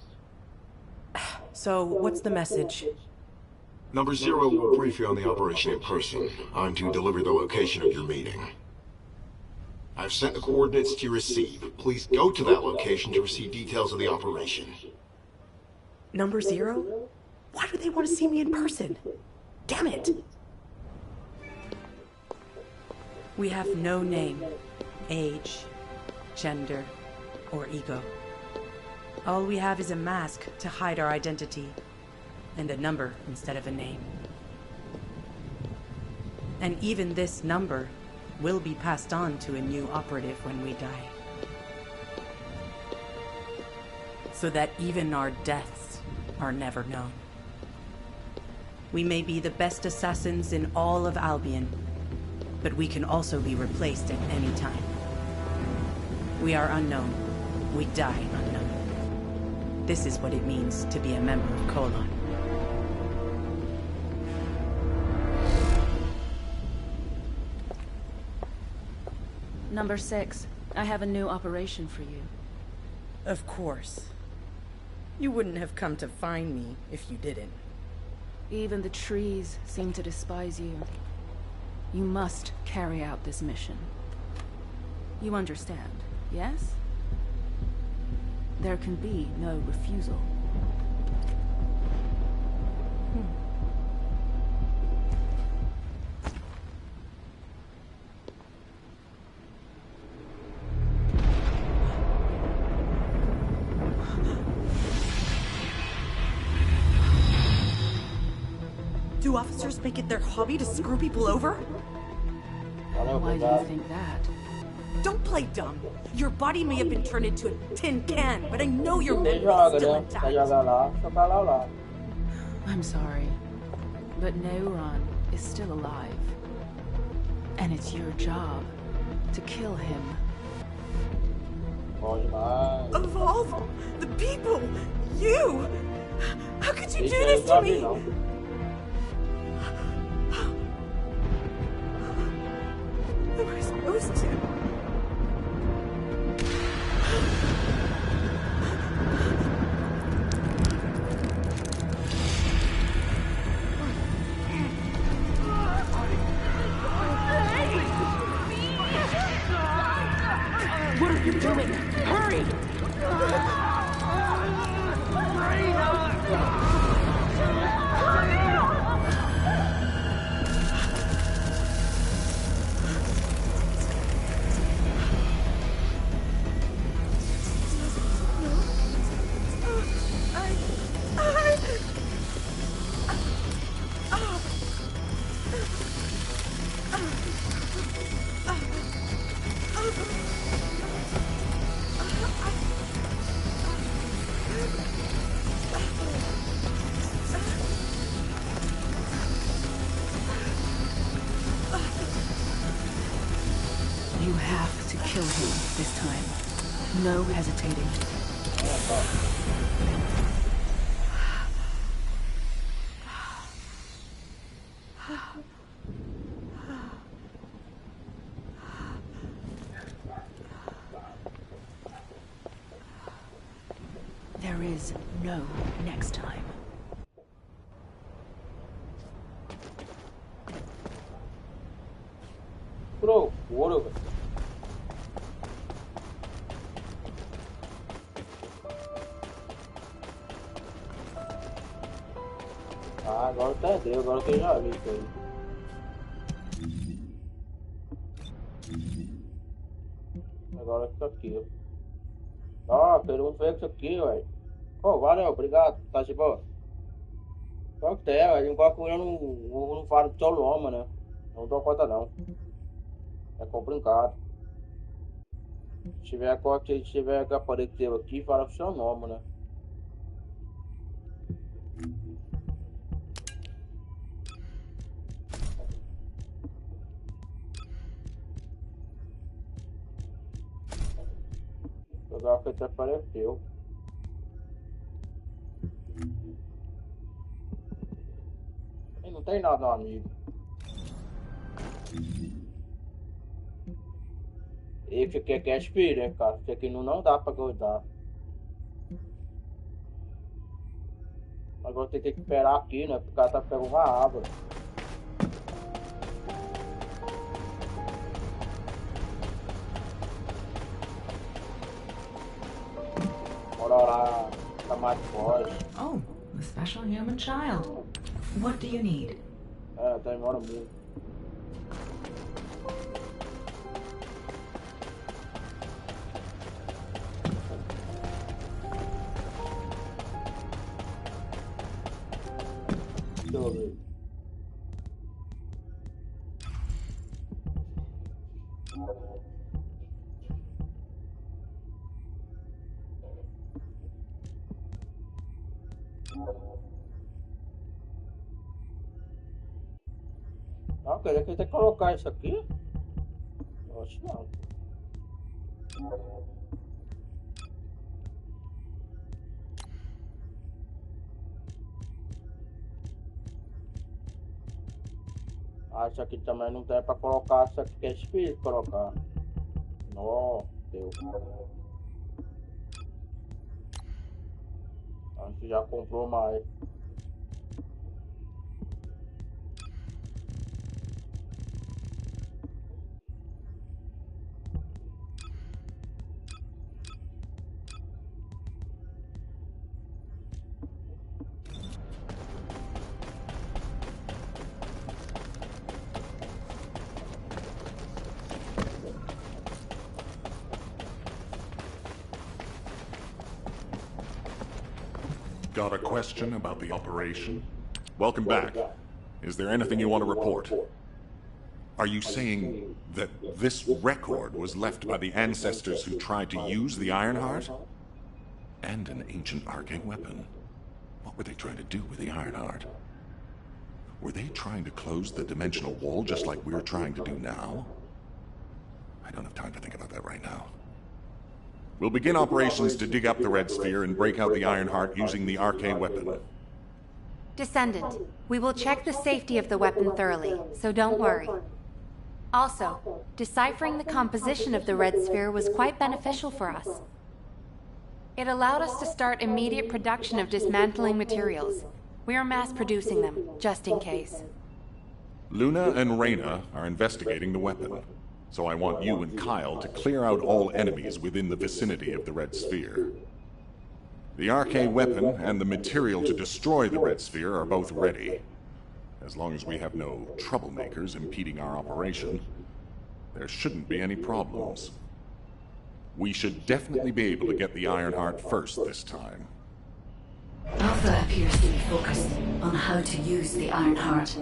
So, what's the message? Number 0 will brief you on the operation in person. I'm to deliver the location of your meeting. I've sent the coordinates to receive. Please go to that location to receive details of the operation. Number 0? Why do they want to see me in person? Damn it! We have no name, age, gender, or ego. All we have is a mask to hide our identity, and a number instead of a name. And even this number will be passed on to a new operative when we die. So that even our deaths are never known. We may be the best assassins in all of Albion, but we can also be replaced at any time. We are unknown. We die unknown. This is what it means to be a member of Colon. Number 6, I have a new operation for you. Of course. You wouldn't have come to find me if you didn't. Even the trees seem to despise you. You must carry out this mission. You understand, yes? There can be no refusal. Do officers make it their hobby to screw people over? Why do you think that? Don't play dumb. Your body may have been turned into a tin can, but I know your memory is still intact. I'm sorry, but Neuron is still alive. And it's your job to kill him. Of all the people, you! How could you do this to me? Am I supposed to? What are you doing? Hurry! No hesitating. There is no next time. Bro, what? Ah, agora tá deu, agora que eu já vi isso aí. Agora isso aqui, ó. Ó, quero ver isso aqui, velho. Oh, valeu, obrigado. Tá de boa? Só que é, velho. Não coloco eu não falo do seu nome, né? Não dou conta, não. É complicado. Se tiver que aparecer aqui, fala o seu nome, né? Agora que até apareceu. E não tem nada, amigo. Esse aqui é cash free, né, cara? Esse aqui não dá pra guardar. Agora tem que esperar aqui, né? Porque o cara tá pegando uma água. Bora lá, tá mais forte. Oh, a special human child. What do you need? É, demora muito. Deixa eu ver. Ah, queria que eu tenha que colocar isso aqui? Eu acho que não. Ah, isso aqui também não tem pra colocar, isso aqui que é difícil de colocar. Nossa, Deus. Acho que já comprou mais. Got a question about the operation? Welcome back. Is there anything you want to report? Are you saying that this record was left by the ancestors who tried to use the Ironheart? And an ancient arcane weapon. What were they trying to do with the Ironheart? Were they trying to close the dimensional wall just like we're trying to do now? I don't have time to think about that right now. We'll begin operations to dig up the Red Sphere and break out the Ironheart using the arcane weapon. Descendant, we will check the safety of the weapon thoroughly, so don't worry. Also, deciphering the composition of the Red Sphere was quite beneficial for us. It allowed us to start immediate production of dismantling materials. We are mass producing them, just in case. Luna and Reyna are investigating the weapon, so I want you and Kyle to clear out all enemies within the vicinity of the Red Sphere. The arcane weapon and the material to destroy the Red Sphere are both ready. As long as we have no troublemakers impeding our operation, there shouldn't be any problems. We should definitely be able to get the Ironheart first this time. Alpha appears to be focused on how to use the Ironheart.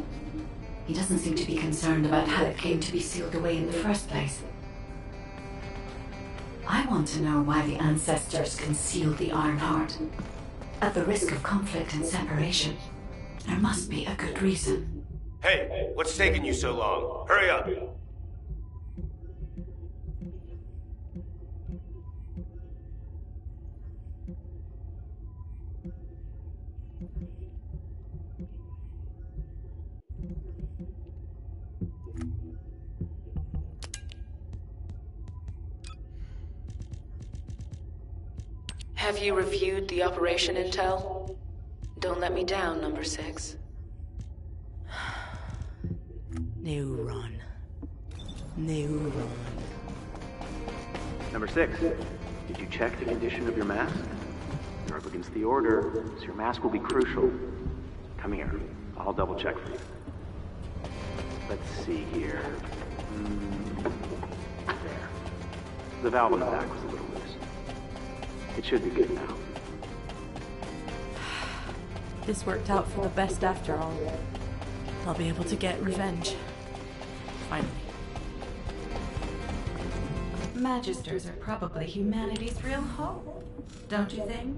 He doesn't seem to be concerned about how it came to be sealed away in the first place. I want to know why the ancestors concealed the Ironheart. At the risk of conflict and separation, there must be a good reason. Hey, what's taking you so long? Hurry up! Have you reviewed the operation intel? Don't let me down, number 6. Neuron. Neuron. Number 6, did you check the condition of your mask? You're up against the order, so your mask will be crucial. Come here, I'll double check for you. Let's see here. There. The valve on the back was a little loose. It should be good now. This worked out for the best after all. I'll be able to get revenge. Finally. Magisters are probably humanity's real hope, don't you think?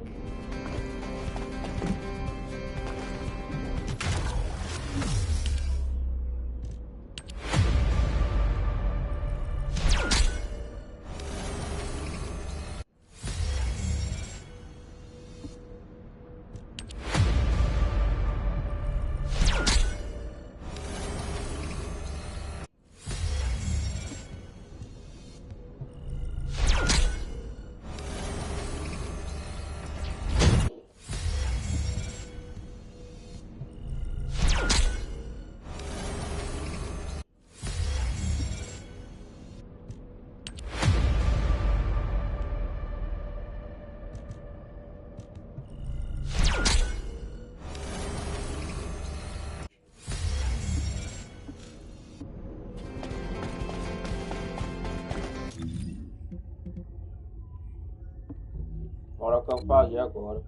Bora que eu fazer agora.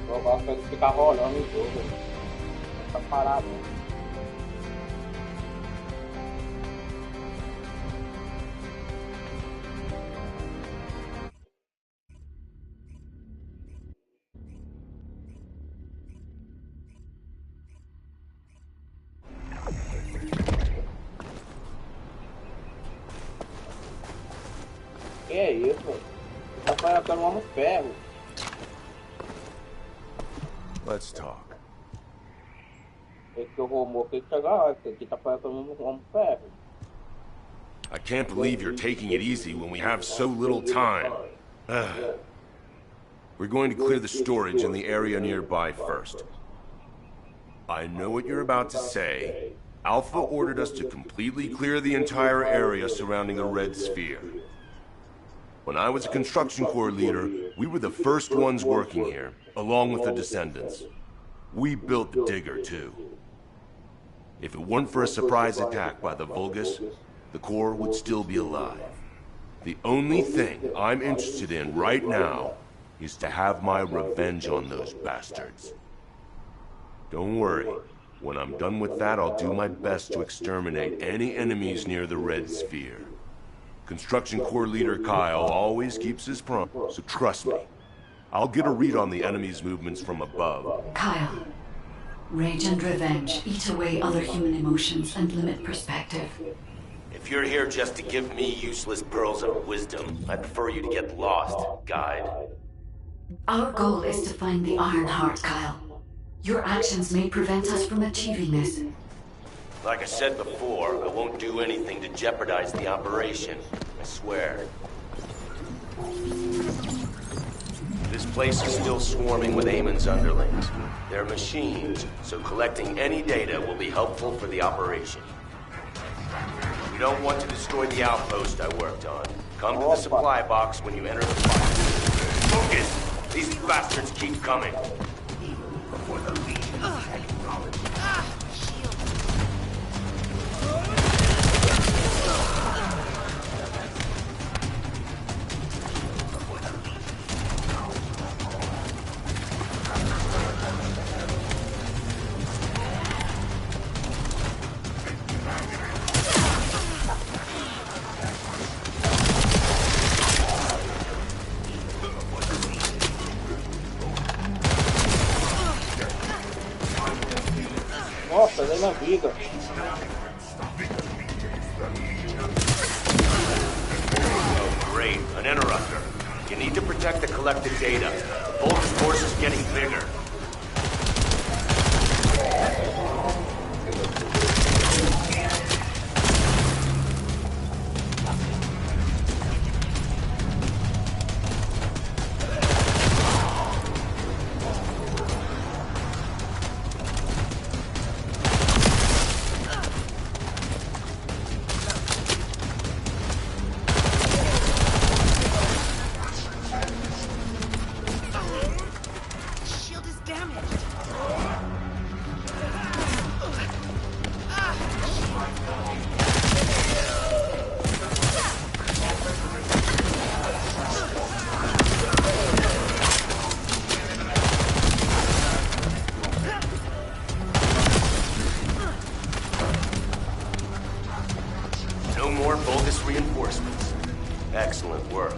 Eu gosto de ficar rolando o jogo. Fica parado. Que é isso? Tá colocando um homem ferro. Let's talk. Esse que eu vou que chegar, aqui tá colocando um homem ferro. I can't believe you're taking it easy when we have so little time. We're going to clear the storage in the area nearby first. I know what you're about to say. Alpha ordered us to completely clear the entire area surrounding the red sphere. When I was a construction corps leader, we were the first ones working here, along with the Descendants. We built the digger, too. If it weren't for a surprise attack by the Vulgus, the Corps would still be alive. The only thing I'm interested in right now is to have my revenge on those bastards. Don't worry. When I'm done with that, I'll do my best to exterminate any enemies near the red sphere. Construction Corps leader Kyle always keeps his promise, so trust me. I'll get a read on the enemy's movements from above. Kyle, rage and revenge eat away other human emotions and limit perspective. If you're here just to give me useless pearls of wisdom, I prefer you to get lost, guide. Our goal is to find the Iron Heart, Kyle. Your actions may prevent us from achieving this. Like I said before, I won't do anything to jeopardize the operation. I swear. This place is still swarming with Eamon's underlings. They're machines, so collecting any data will be helpful for the operation. We don't want to destroy the outpost I worked on. Come to the supply box when you enter the fight. Focus! These bastards keep coming. Before the Legion acknowledge. Nossa, dei minha vida. Oh, great. An interrupter. You need to protect the collected data. The Vulgus force is getting bigger. No more bogus reinforcements. Excellent work.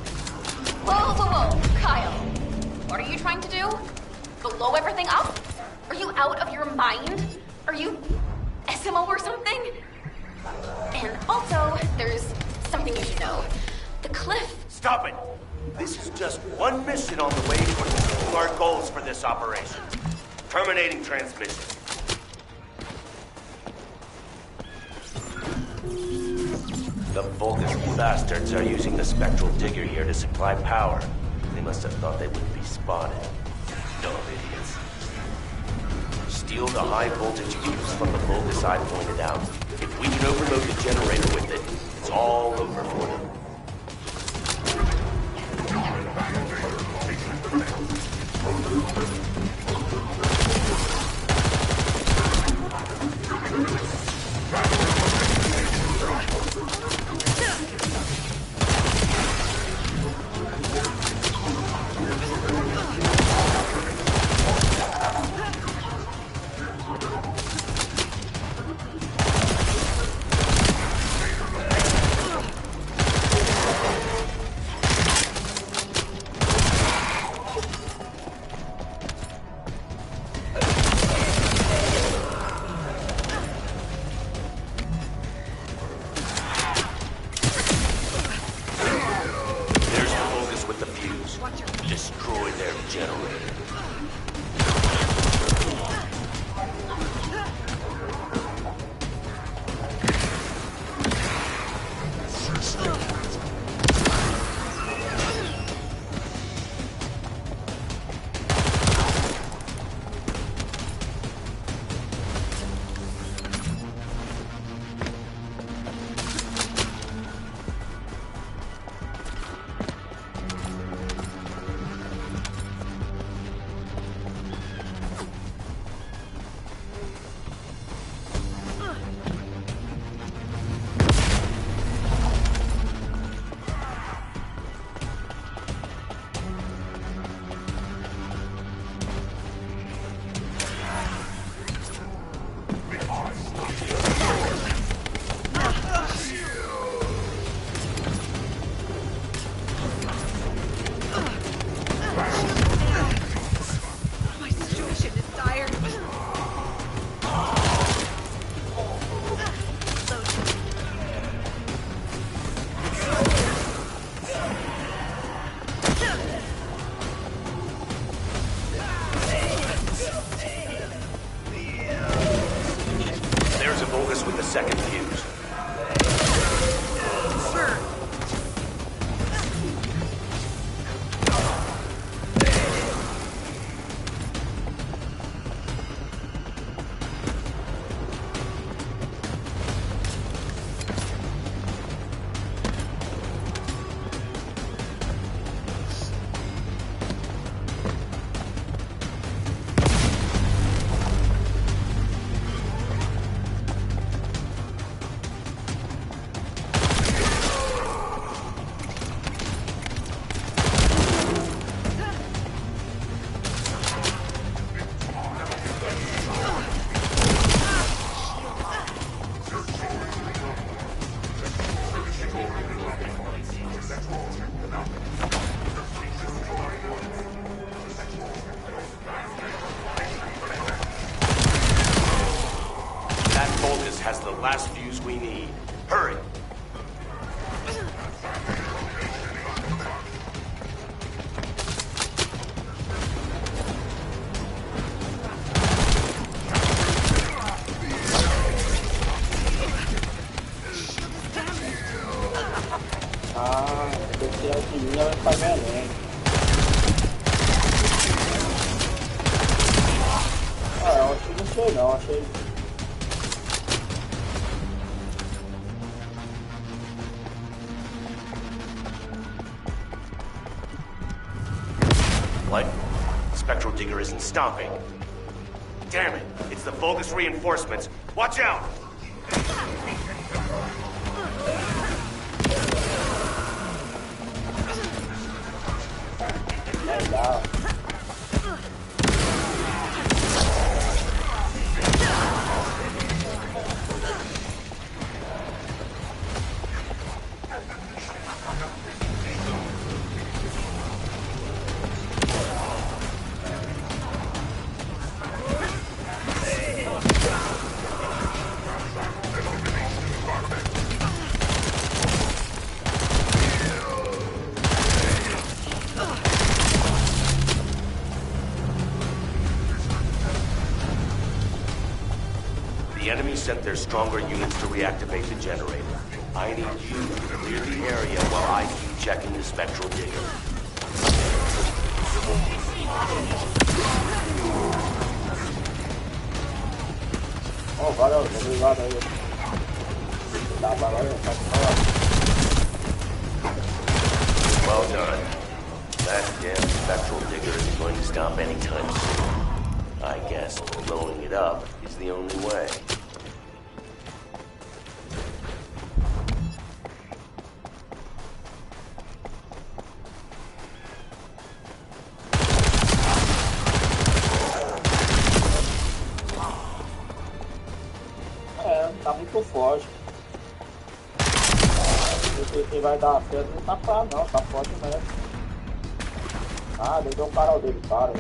Whoa. Kyle. What are you trying to do? Blow everything up? Are you out of your mind? Are you SMO or something? And also, there's something you should know. The cliff. Stop it! This is just one mission on the way towards achieving our goals for this operation. Terminating transmission. The Vulgus bastards are using the spectral digger here to supply power. They must have thought they wouldn't be spotted. Dumb idiots. Steal the high voltage fuse from the Vulgus I pointed out. If we can overload the generator with it, it's all over for them. Destroy their generator. Second fuse. Has the last fuse we need. Hurry! Tem que tirar o que vai pagar além. Eu acho que não sei não, achei. What? Spectral Digger isn't stopping. Damn it! It's the Vulgus reinforcements. Watch out! já. The enemy sent their stronger units to reactivate the generator. I need you to clear the area while I keep checking the spectral digger. Oh, valeu, obrigado aí. Tá, valeu, tá Well done. That damn spectral digger isn't going to stop anytime soon. I guess blowing it up is the only way. Tá muito forte. Quem vai dar certo não tá fraco não, tá forte mesmo. Ah, deu um cara dele, cara.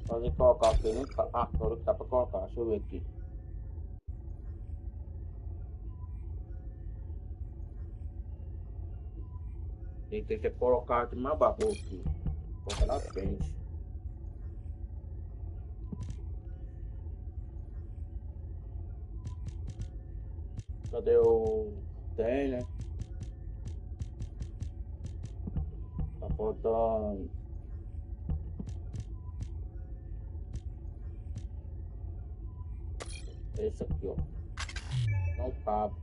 Pode colocar aqui, não tá. Ah, agora que dá pra colocar, deixa eu ver aqui. Tem que colocar aqui mais baixo aqui. Colocar na frente. Cadê o... Tem, né? Tá faltando... Esse aqui, ó. Não cabe.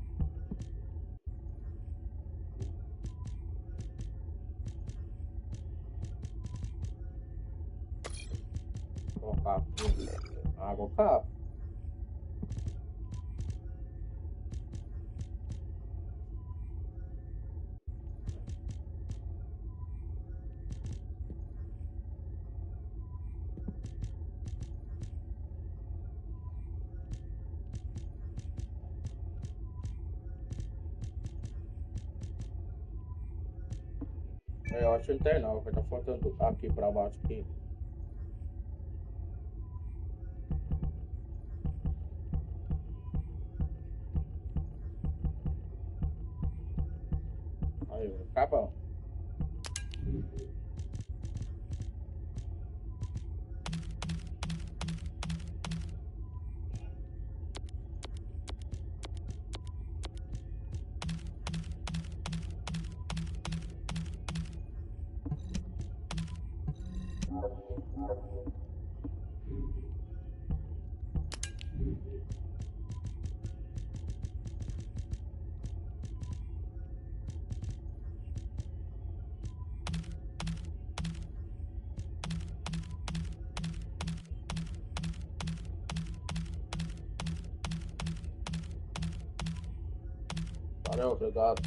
Vou colocar aqui. Água cabe. Eu acho que não tem não, vai tá faltando aqui pra baixo aqui. Aí, acabou. Valeu, obrigado.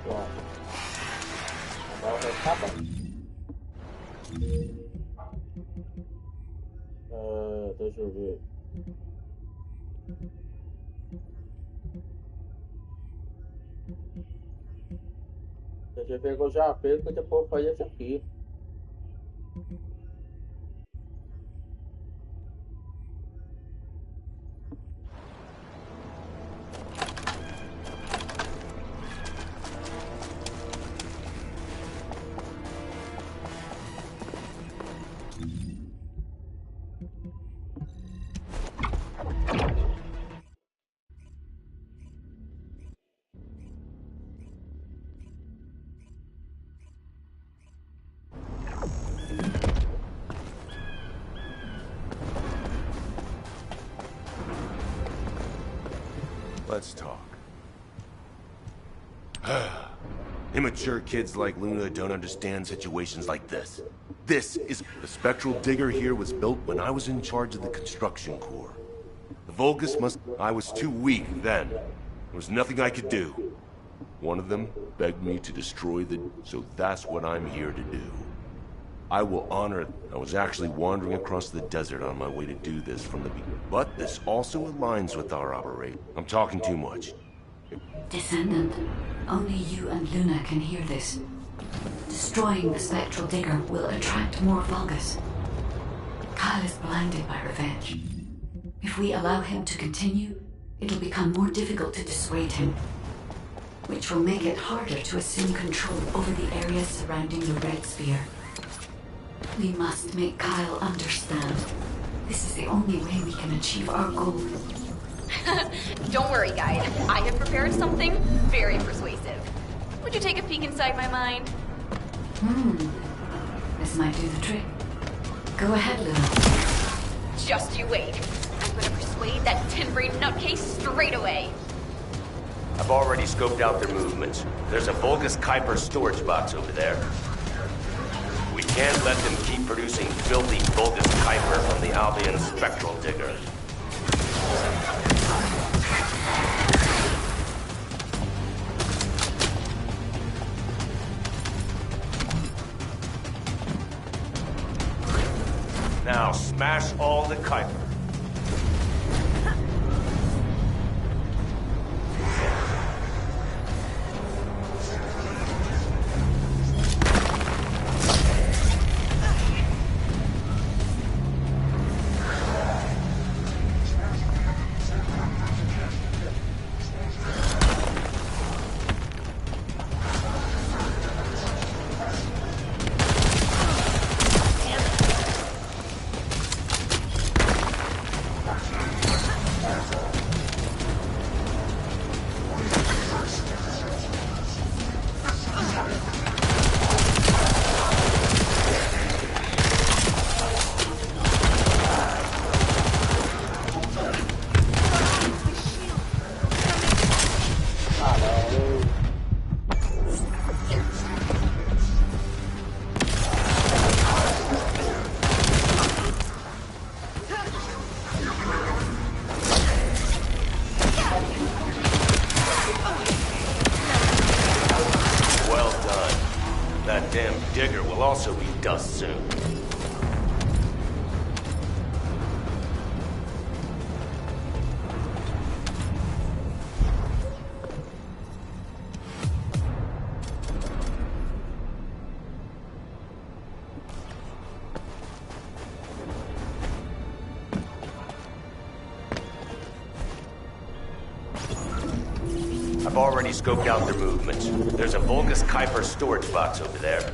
Pronto. Agora vai ficar bom. Deixa eu ver. Deixa eu ver que eu já fiz, que depois fazer isso aqui. Let's talk. Immature kids like Luna don't understand situations like this. This is... The spectral digger here was built when I was in charge of the construction corps. The Vulgus must... I was too weak then. There was nothing I could do. One of them begged me to destroy the... So that's what I'm here to do. I will honor it. I was actually wandering across the desert on my way to do this from the beginning. But this also aligns with our operation. I'm talking too much. Descendant, only you and Luna can hear this. Destroying the spectral digger will attract more Vulgus. Kyle is blinded by revenge. If we allow him to continue, it'll become more difficult to dissuade him, which will make it harder to assume control over the areas surrounding the Red Sphere. We must make Kyle understand. This is the only way we can achieve our goal. Don't worry, guide. I have prepared something very persuasive. Would you take a peek inside my mind? This might do the trick. Go ahead, Luna. Just you wait. I'm gonna persuade that tin-brain nutcase straight away. I've already scoped out their movements. There's a Vulgus Kuiper storage box over there. We can't let them keep producing filthy Vulgus Kuiper from the Albion spectral digger. Now smash all the Kuiper. Digger will also be dust soon. I've already scoped out their movements. There's a Vulgus Kuiper storage box over there.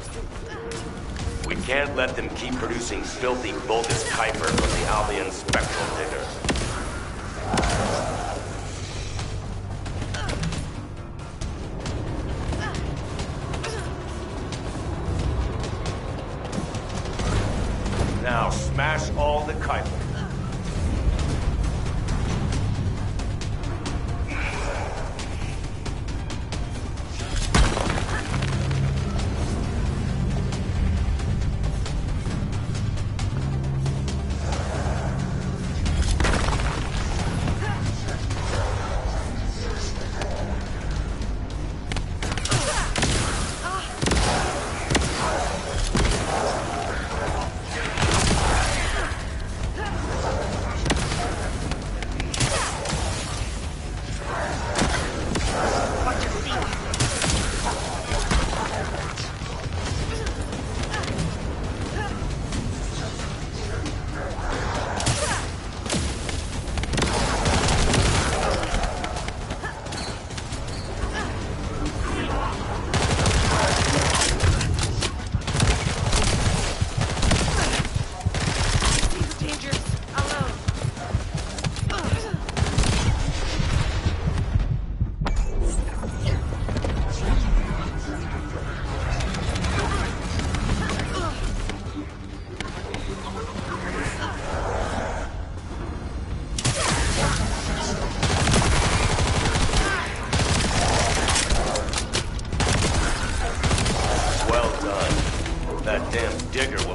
We can't let them keep producing filthy Vulgus Kuiper from the Albion spectral digger. Now smash all the Kuiper.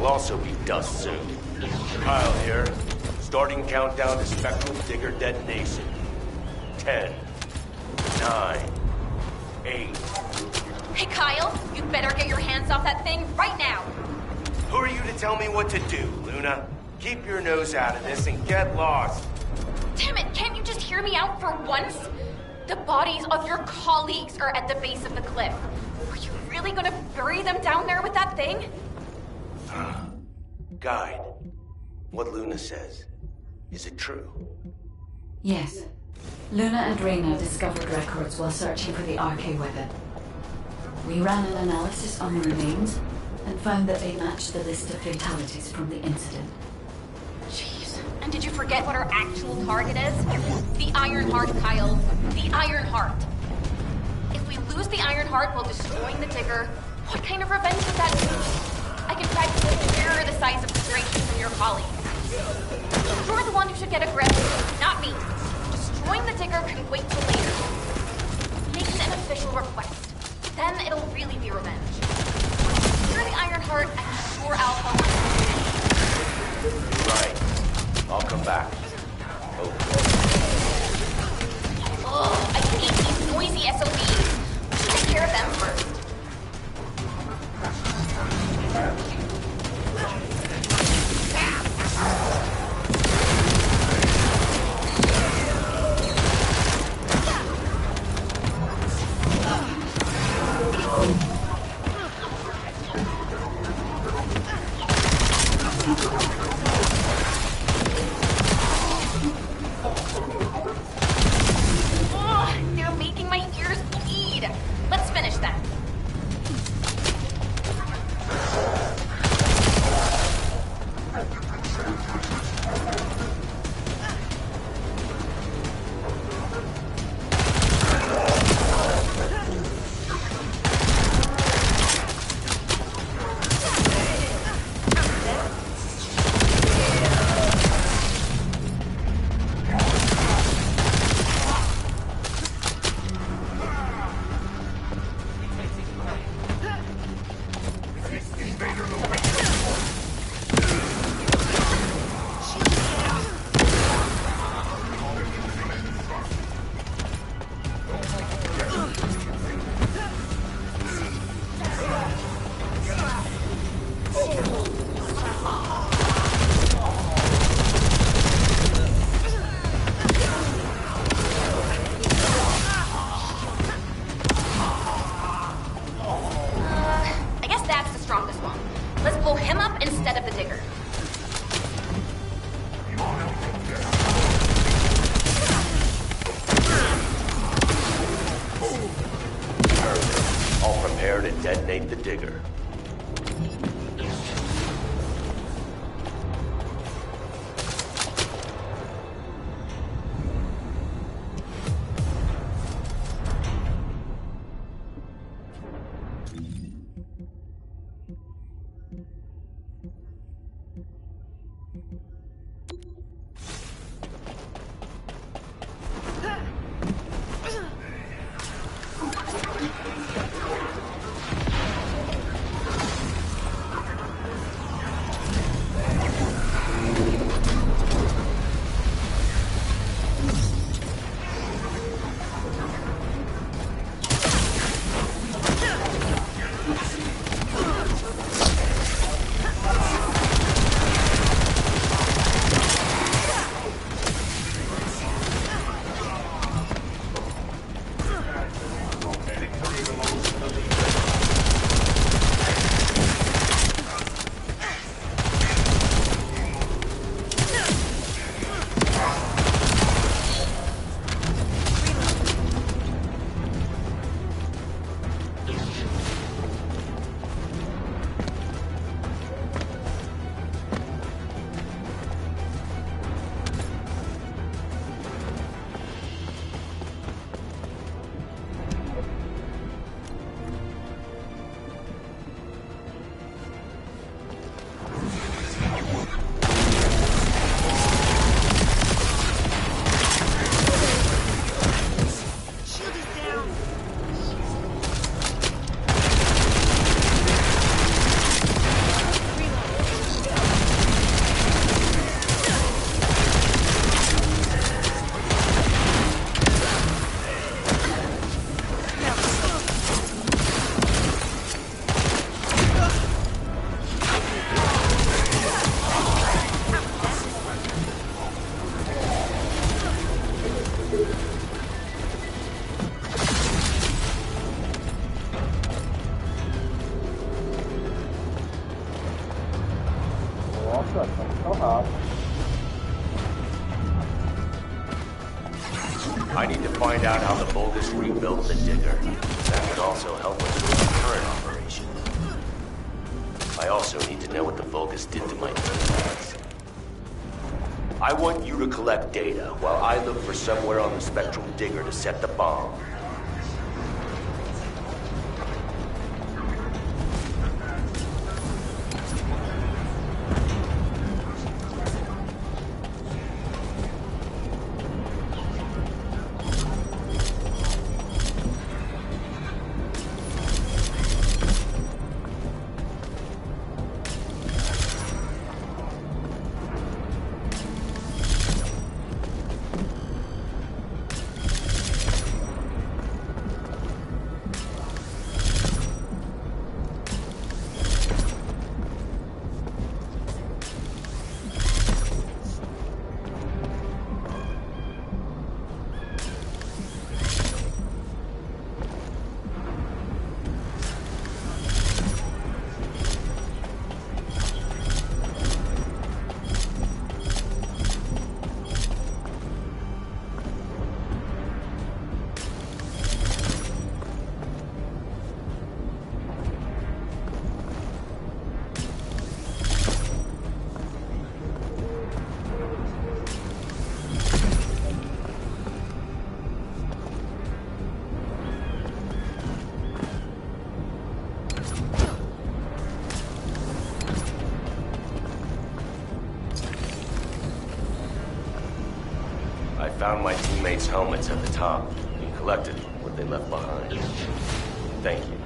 also be dust soon. Kyle here. Starting countdown to spectral digger detonation. 10, 9, 8. Hey, Kyle, you better get your hands off that thing right now. Who are you to tell me what to do, Luna? Keep your nose out of this and get lost. Damn it, can't you just hear me out for once? The bodies of your colleagues are at the base of the cliff. Are you really gonna bury them down there with that thing? Guide, what Luna says, is it true? Yes. Luna and Reyna discovered records while searching for the RK weapon. We ran an analysis on the remains and found that they matched the list of fatalities from the incident. Jeez. And did you forget what our actual target is? The Iron Heart, Kyle. The Iron Heart. If we lose the Iron Heart while destroying the Digger, what kind of revenge would that be? I can practically mirror the size of frustration from your colleagues. You're the one who should get a grip, not me. Destroying the Digger can wait till later. Make it an official request. Then it'll really be revenge. You're the Iron Heart, and sure Alpha wants Right. I'll come back. Ugh, I hate these noisy SOBs. We should take care of them first. They're making my ears bleed. Let's finish that. I guess that's the strongest one. Let's blow him up instead of the Digger. I'll prepare to detonate the Digger. find out how the Vulgus rebuilt the digger. That could also help us with the current operation. I also need to know what the Vulgus did to my teammates. I want you to collect data while I look for somewhere on the Spectral Digger to set the bomb. I found my teammates' helmets at the top and collected what they left behind. Thank you.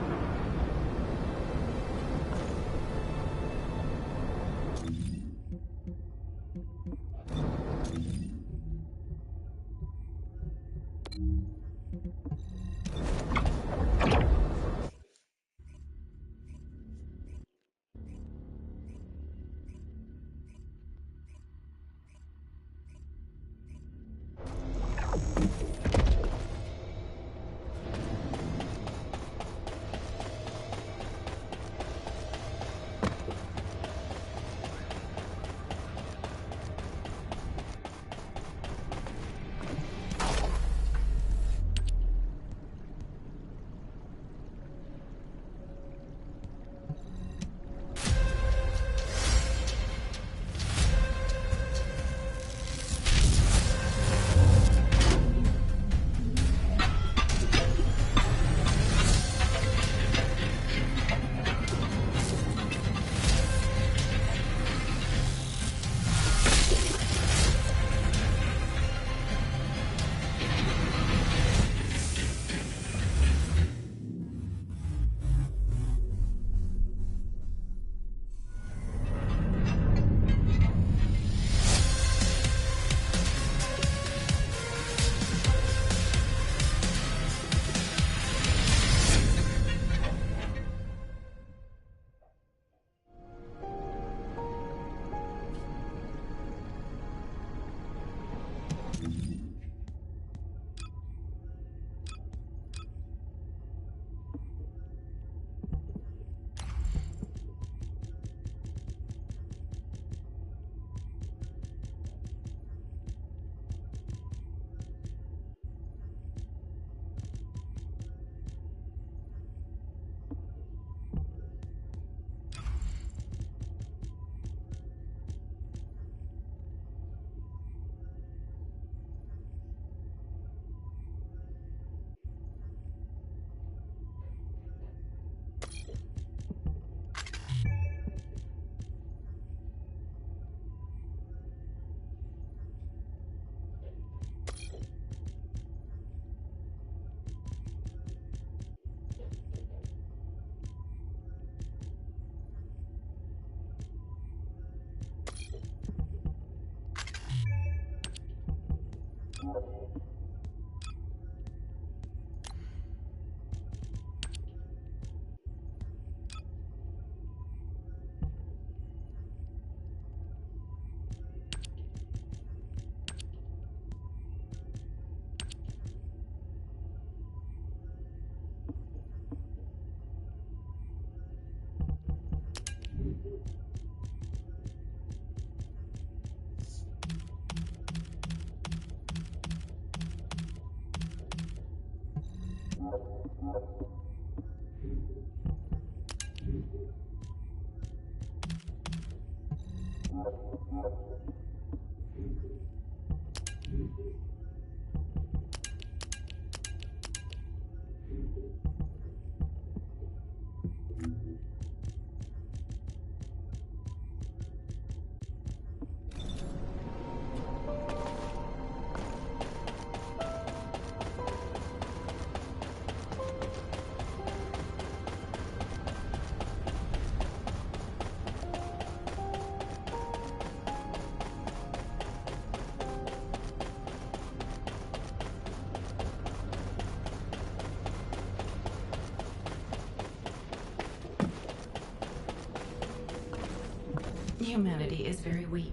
Humanity is very weak.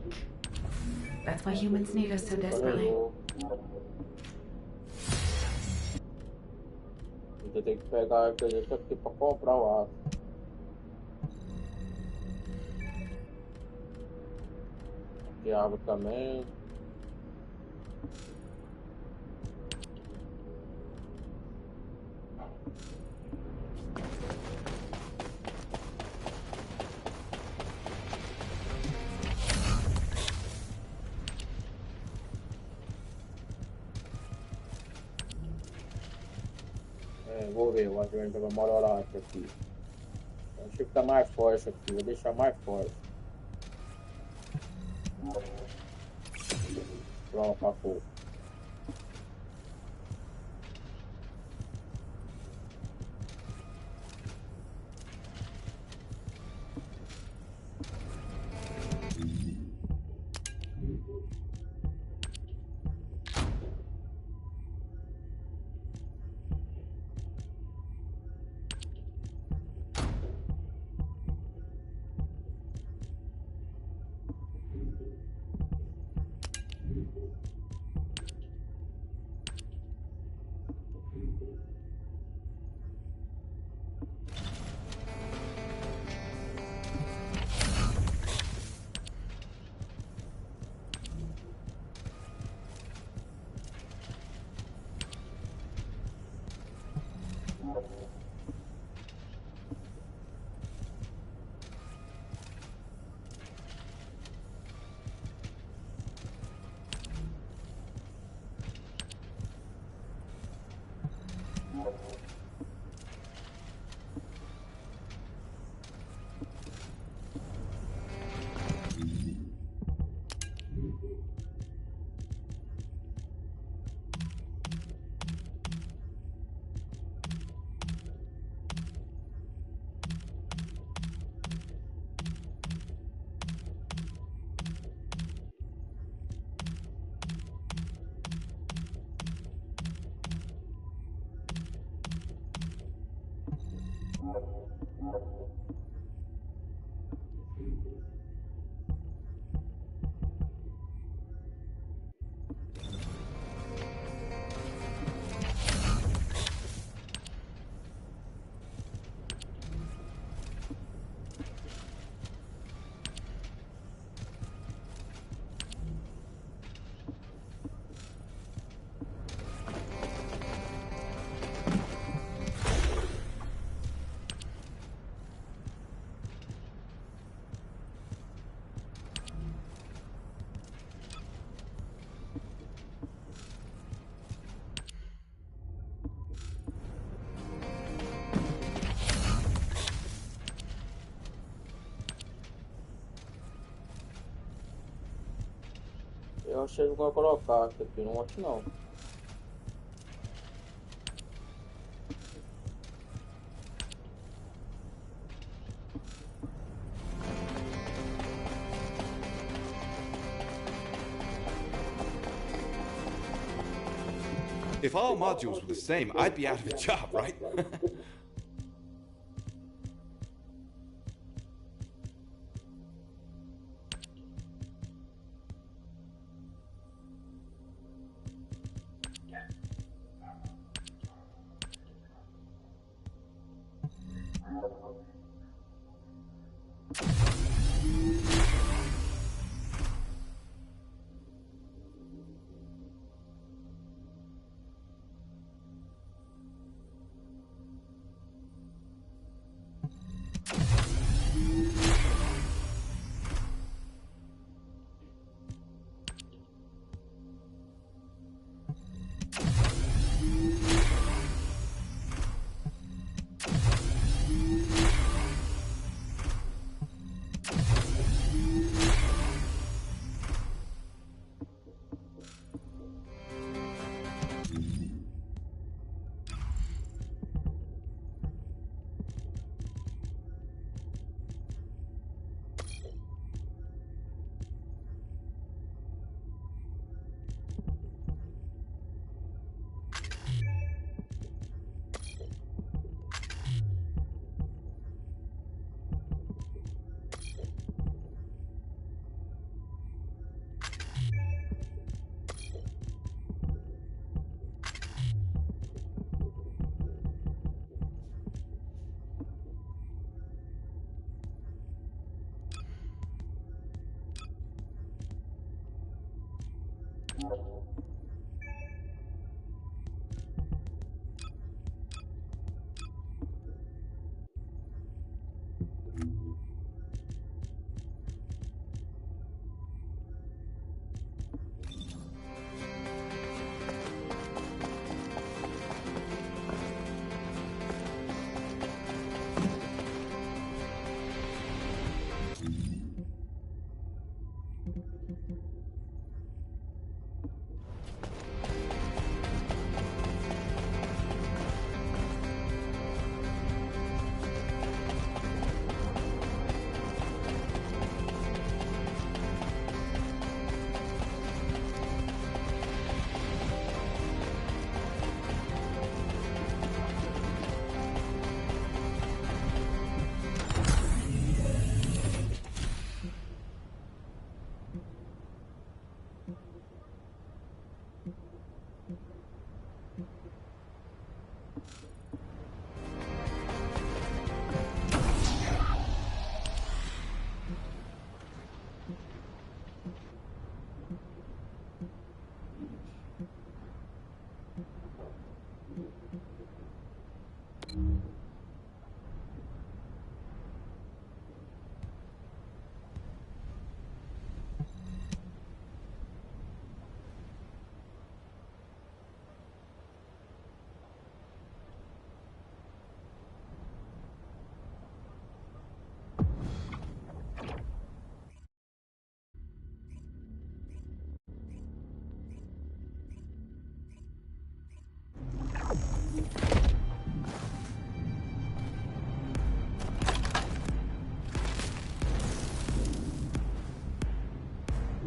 That's why humans need us so desperately. Você tem que pegar isso aqui pra comprar o aço. Aqui água também. Vou ver, eu acho que a gente vai melhorar isso aqui. Acho que fica mais forte isso aqui, vou deixar mais forte. Pronto, acabou. Eu achei que vou colocar aqui, não acho não. If all modules were the same, I'd be out of a job, right?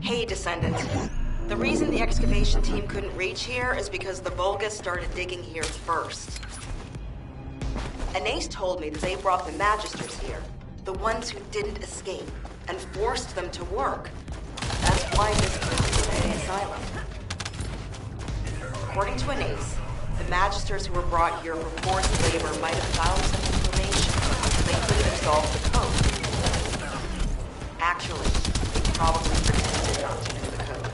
Hey, Descendant. The reason the excavation team couldn't reach here is because the Vulgus started digging here first. And Ace told me that they brought the Magisters here, the ones who didn't escape, and forced them to work. That's why this is an asylum. According to an Ace, the Magisters who were brought here for forced labor might have found some information. They could have solved the code. Actually, they probably pretended not to know the code.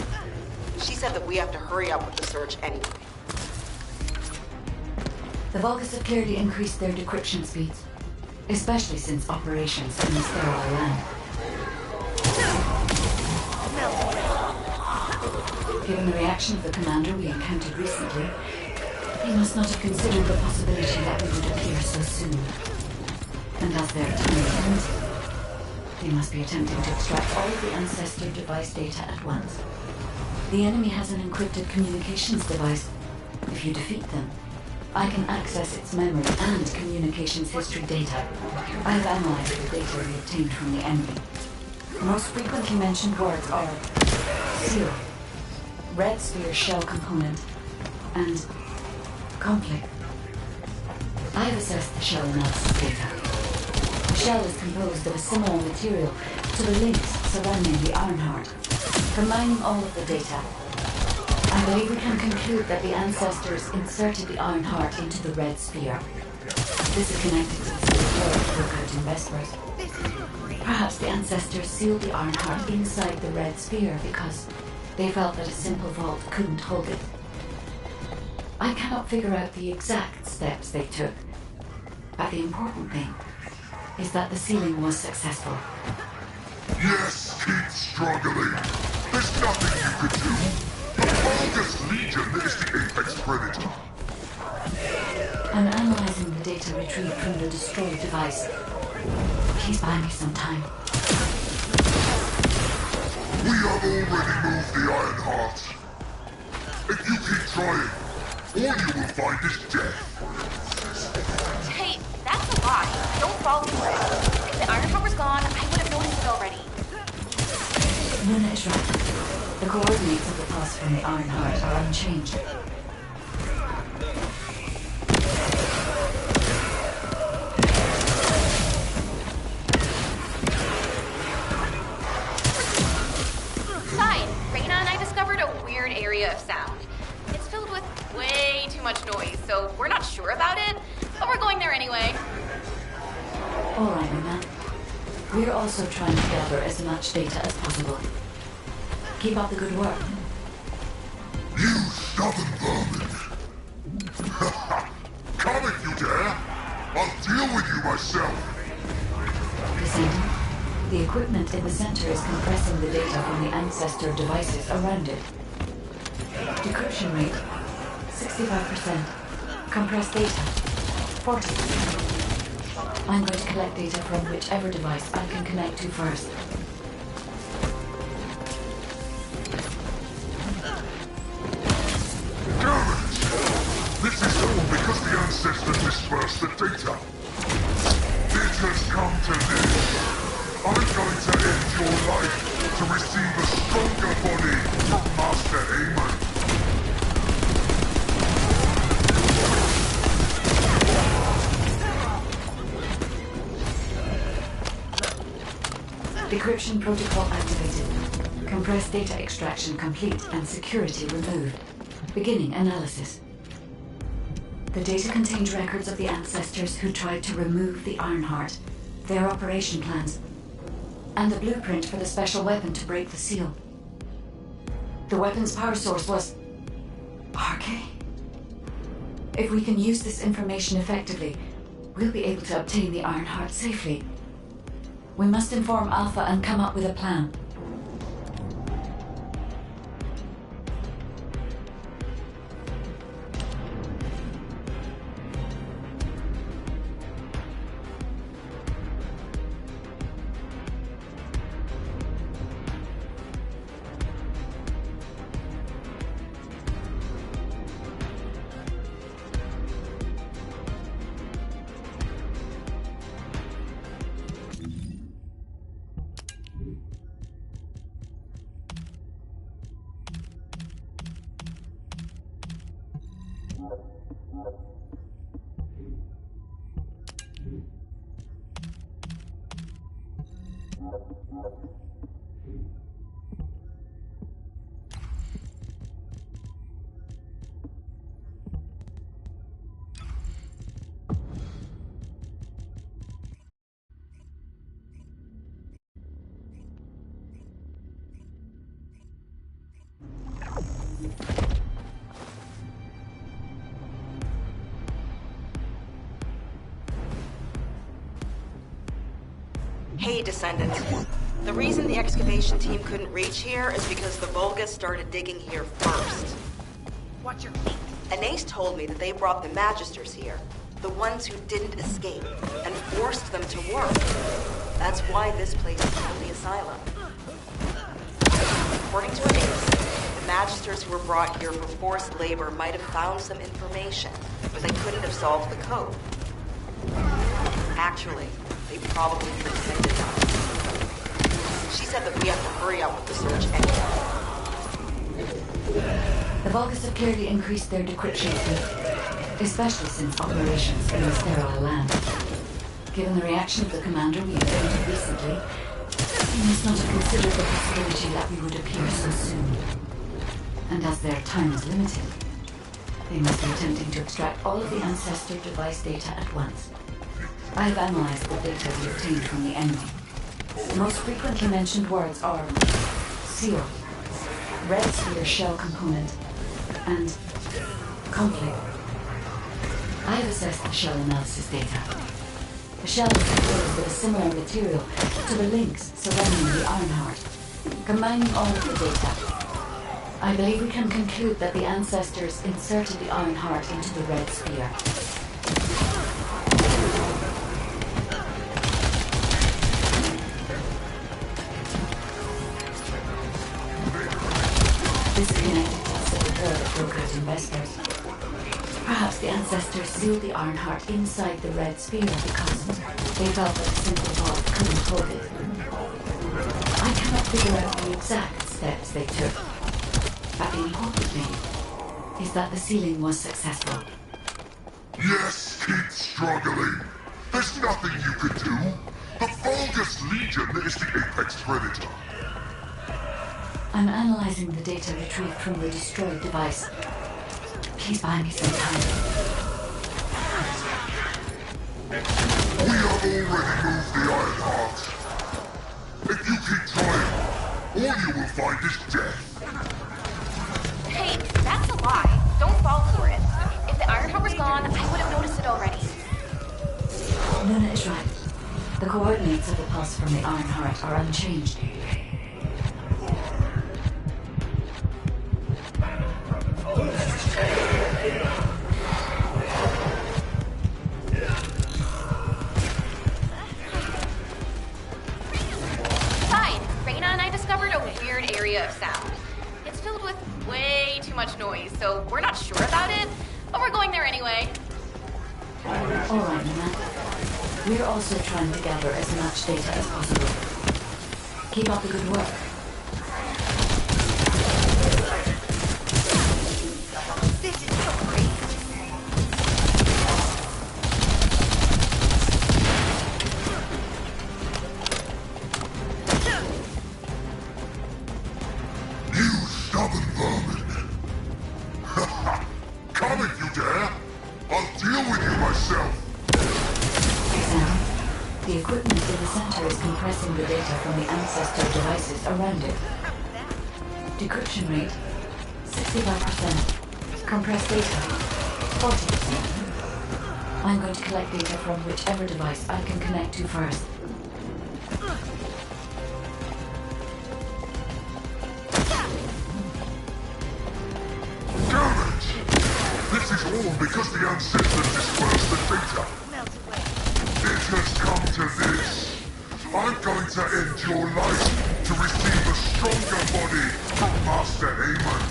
She said that we have to hurry up with the search anyway. The Vulgus have clearly increased their decryption speeds, especially since operations in the sterile land. Given the reaction of the commander we encountered recently, he must not have considered the possibility that we would appear so soon. And as their time is limited, they must be attempting to extract all of the ancestor device data at once. The enemy has an encrypted communications device. If you defeat them, I can access its memory and communications history data. I have analyzed the data we obtained from the enemy. The most frequently mentioned words are seal, red sphere shell component, and conflict. I have assessed the shell analysis data. The shell is composed of a similar material to the links surrounding the Ironheart. Combining all of the data, I believe we can conclude that the ancestors inserted the Ironheart into the red sphere. This is connected to the secure workout in Vespers. Perhaps the ancestors sealed the Ironheart inside the red sphere because they felt that a simple vault couldn't hold it. I cannot figure out the exact steps they took, but the important thing is that the sealing was successful. Yes, keep struggling. There's nothing you could do. The Vulgus Legion is the apex predator. I'm analyzing the data retrieved from the destroyed device. Please buy me some time. We have already moved the Ironheart. If you keep trying, all you will find is death. Hey, that's a lie. Don't fall for it. If the Ironheart was gone, I would have noticed it already. Luna is right. The coordinates of the pulse from the Ironheart are unchanged. Side, Reyna and I discovered a weird area of sound. It's filled with way too much noise, so we're not sure about it, but we're going there anyway. All right, Luna. We're also trying to gather as much data as possible. Keep up the good work. stubborn vermin. Come if you dare. I'll deal with you myself. Descendant, the equipment in the center is compressing the data from the ancestor devices around it. Decryption rate, 65%. Compressed data, 40%. I'm going to collect data from whichever device I can connect to first. Damn it! This is all because the ancestors dispersed the data. It has come to this. I'm going to end your life to receive a stronger body from Master Amon. Decryption protocol activated. Compressed data extraction complete and security removed. Beginning analysis. The data contained records of the ancestors who tried to remove the Ironheart, their operation plans, and the blueprint for the special weapon to break the seal. The weapon's power source was RK. If we can use this information effectively, we'll be able to obtain the Ironheart safely. We must inform Alpha and come up with a plan. Hey, Descendant. The reason the excavation team couldn't reach here is because the Vulgus started digging here first. Watch your feet. Anais told me that they brought the Magisters here, the ones who didn't escape, and forced them to work. That's why this place is called the Asylum. According to Anais, the Magisters who were brought here for forced labor might have found some information, but they couldn't have solved the code. Actually, they probably pretended not. She said that we have to hurry up with the search anyway. The Vulgus have clearly increased their decryption speed, especially since operations in the sterile land. Given the reaction of the commander we encountered recently, we must not have considered the possibility that we would appear so soon. And as their time is limited, they must be attempting to extract all of the ancestor device data at once. I have analyzed the data we obtained from the enemy. The most frequently mentioned words are seal, red sphere shell component, and conflict. I have assessed the shell analysis data. The shell is composed of a similar material to the links surrounding the Ironheart. Combining all of the data, I believe we can conclude that the ancestors inserted the Ironheart into the red sphere. This is connected to the civil war that broke out in Vespers. Perhaps the ancestors sealed the Ironheart inside the red sphere because they felt that a simple vault couldn't hold it. I cannot figure out the exact steps they took, but the important thing is that the sealing was successful. Yes, keep struggling. There's nothing you can do. The Vulgus Legion is the apex predator. I'm analyzing the data retrieved from the destroyed device. Please buy me some time. We have already moved the Ironheart. If you keep trying, all you will find is death. Hey, that's a lie. The coordinates of the pulse from the Ironheart are unchanged. Fine. Reyna and I discovered a weird area of sound. It's filled with way too much noise, so we're not sure about it, but we're going there anyway. Alright, Nina. We're also trying to gather as much data as possible. Keep up the good work. This is so great. You stubborn vermin! Come if you dare! I'll deal with you myself! Sam, the equipment in the center is compressing the data from the ancestor devices around it. Decryption rate, 65%. Compressed data, 40%. I'm going to collect data from whichever device I can connect to first. Damn it! This is all because the ancestors dispersed the data. It has come to this. I'm going to end your life to receive a stronger body from Master Amon.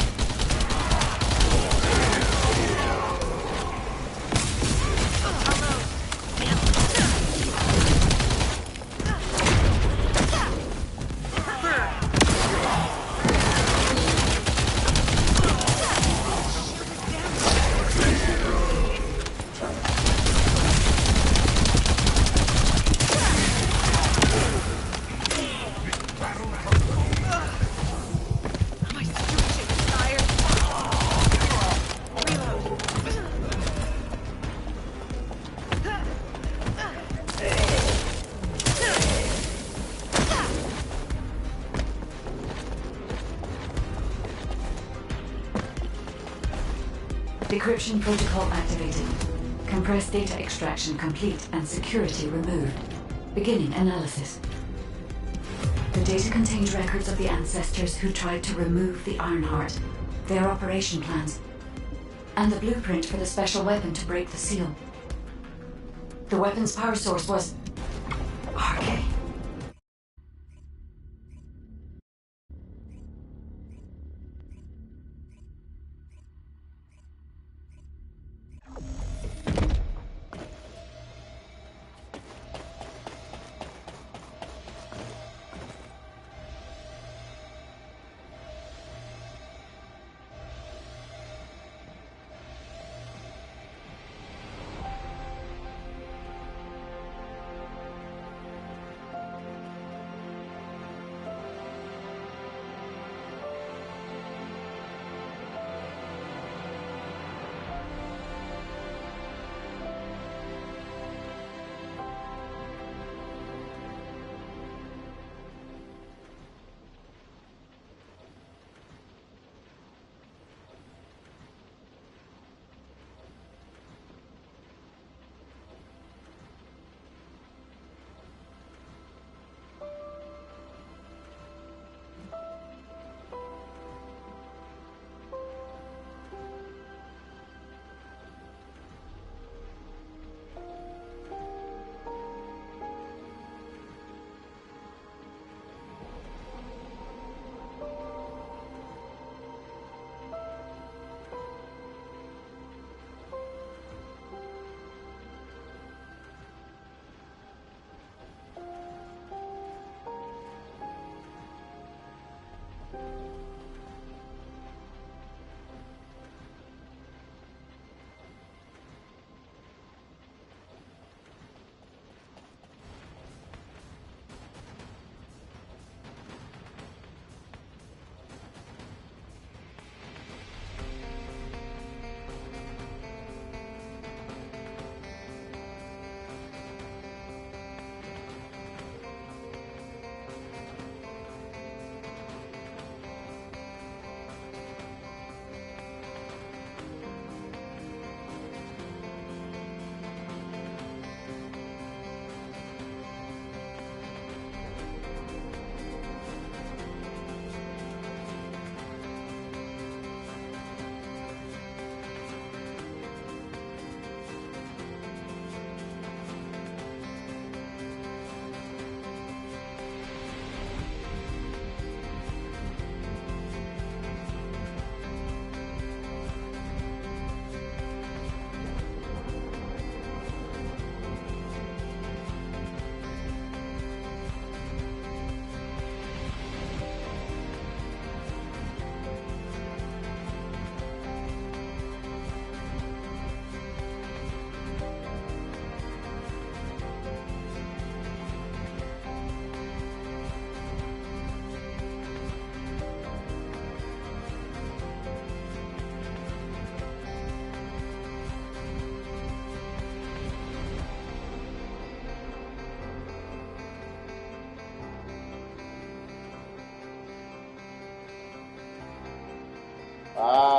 Decryption protocol activated. Compressed data extraction complete and security removed. Beginning analysis. The data contained records of the ancestors who tried to remove the Ironheart, their operation plans, and the blueprint for the special weapon to break the seal. The weapon's power source was arcane.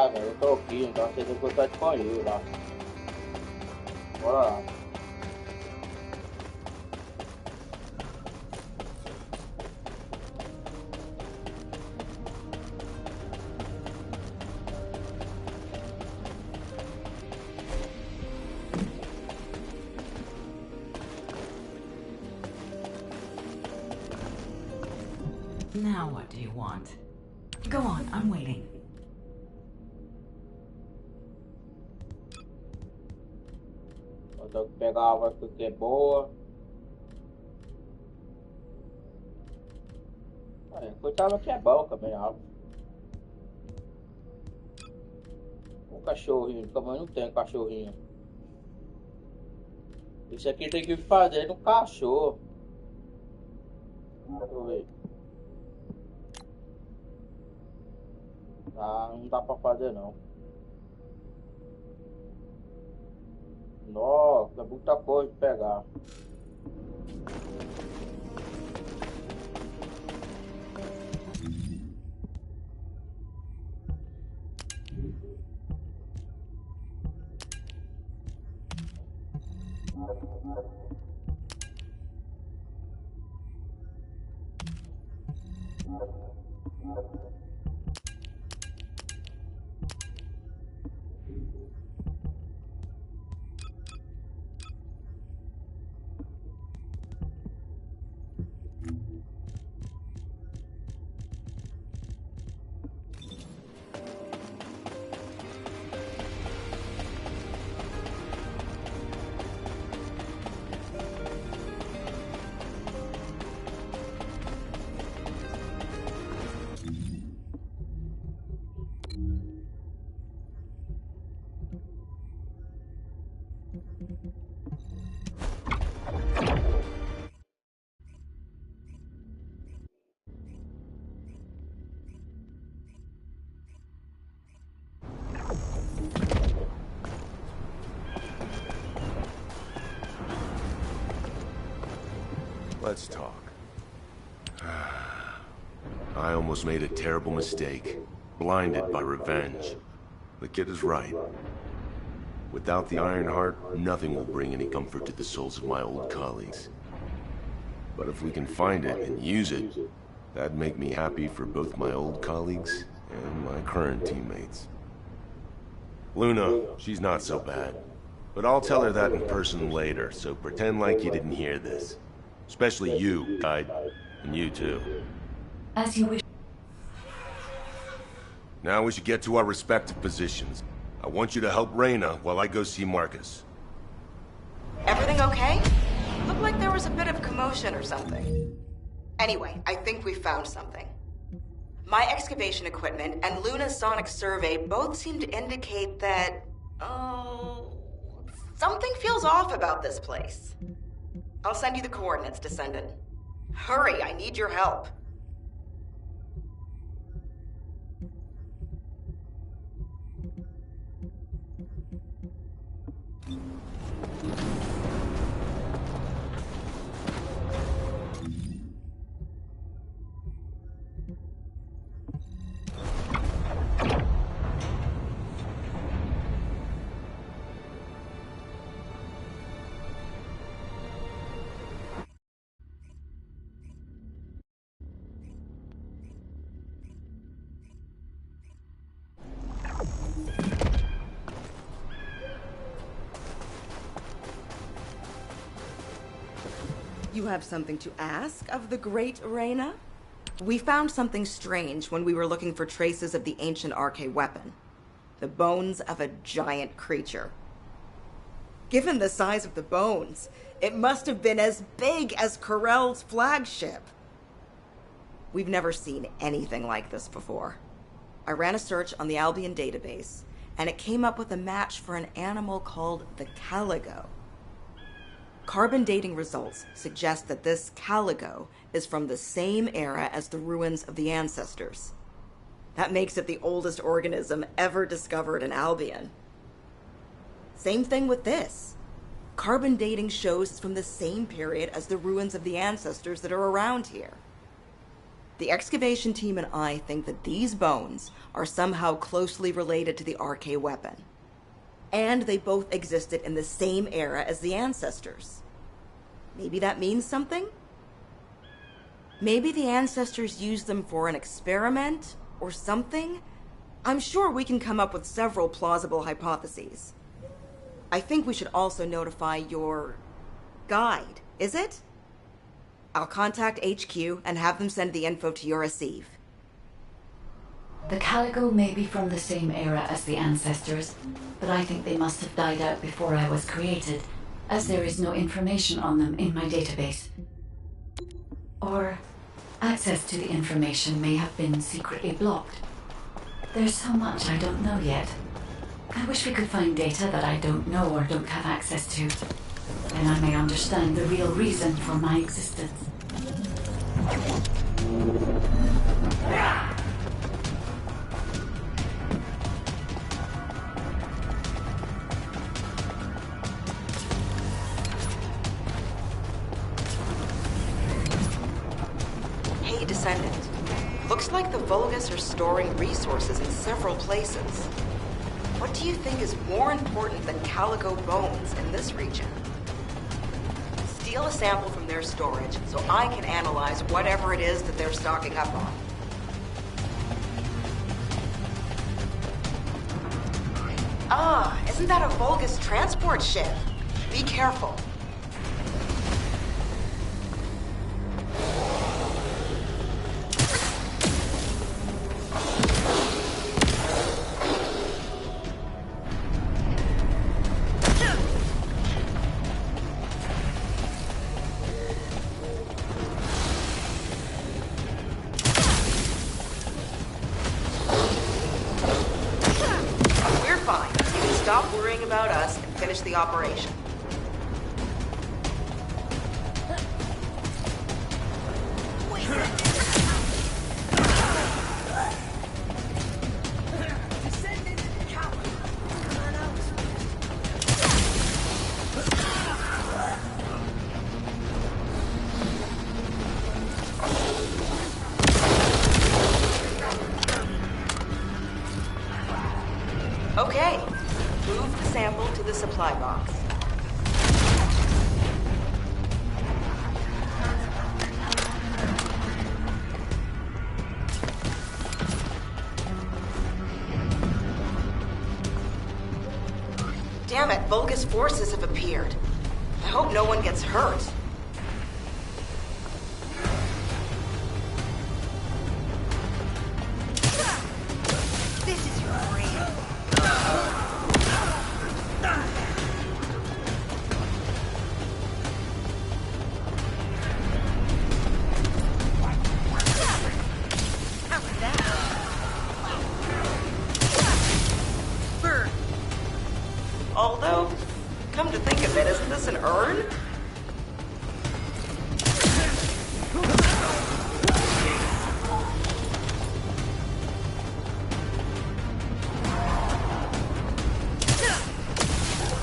Tá, velho, eu tô aqui, então você tem que estar disponível lá. Bora lá. Now what do you want? Go on, I'm waiting. Eu tenho que pegar uma que é boa. Coitava que é bom também, algo. Um cachorrinho, como eu não tenho cachorrinho. Isso aqui tem que fazer no cachorro. Deixa eu ver. Ah, não dá pra fazer não. Nossa, é muita coisa de pegar. Let's talk. I almost made a terrible mistake. Blinded by revenge. The kid is right. Without the Iron Heart, nothing will bring any comfort to the souls of my old colleagues. But if we can find it and use it, that'd make me happy for both my old colleagues and my current teammates. Luna, she's not so bad. But I'll tell her that in person later, so pretend like you didn't hear this. Especially you, Guide. And you too. As you wish. Now we should get to our respective positions. I want you to help Reyna while I go see Marcus. Everything okay? Looked like there was a bit of commotion or something. Anyway, I think we found something. My excavation equipment and Luna's sonic survey both seem to indicate that... something feels off about this place. I'll send you the coordinates, Descendant. Hurry, I need your help. You have something to ask of the great Reyna? We found something strange when we were looking for traces of the ancient arcane weapon. The bones of a giant creature. Given the size of the bones, it must have been as big as Corell's flagship. We've never seen anything like this before. I ran a search on the Albion database, and it came up with a match for an animal called the caligo. Carbon dating results suggest that this caligo is from the same era as the ruins of the ancestors. That makes it the oldest organism ever discovered in Albion. Same thing with this. Carbon dating shows it's from the same period as the ruins of the ancestors that are around here. The excavation team and I think that these bones are somehow closely related to the RK weapon. And they both existed in the same era as the ancestors. Maybe that means something? Maybe the ancestors used them for an experiment or something? I'm sure we can come up with several plausible hypotheses. I think we should also notify your guide, is it? I'll contact HQ and have them send the info to your receive. The Calico may be from the same era as the ancestors, but I think they must have died out before I was created, as there is no information on them in my database. Or access to the information may have been secretly blocked. There's so much I don't know yet. I wish we could find data that I don't know or don't have access to. Then I may understand the real reason for my existence. Hey, Descendant. Looks like the Vulgus are storing resources in several places. What do you think is more important than Calico bones in this region? Steal a sample from their storage so I can analyze whatever it is that they're stocking up on. Ah, isn't that a Vulgus transport ship? Be careful. Stop worrying about us and finish the operation. Okay. Move the sample to the supply box. Damn it, Vulgus forces have appeared. I hope no one gets hurt. This is your brain. Although, come to think of it, isn't this an urn?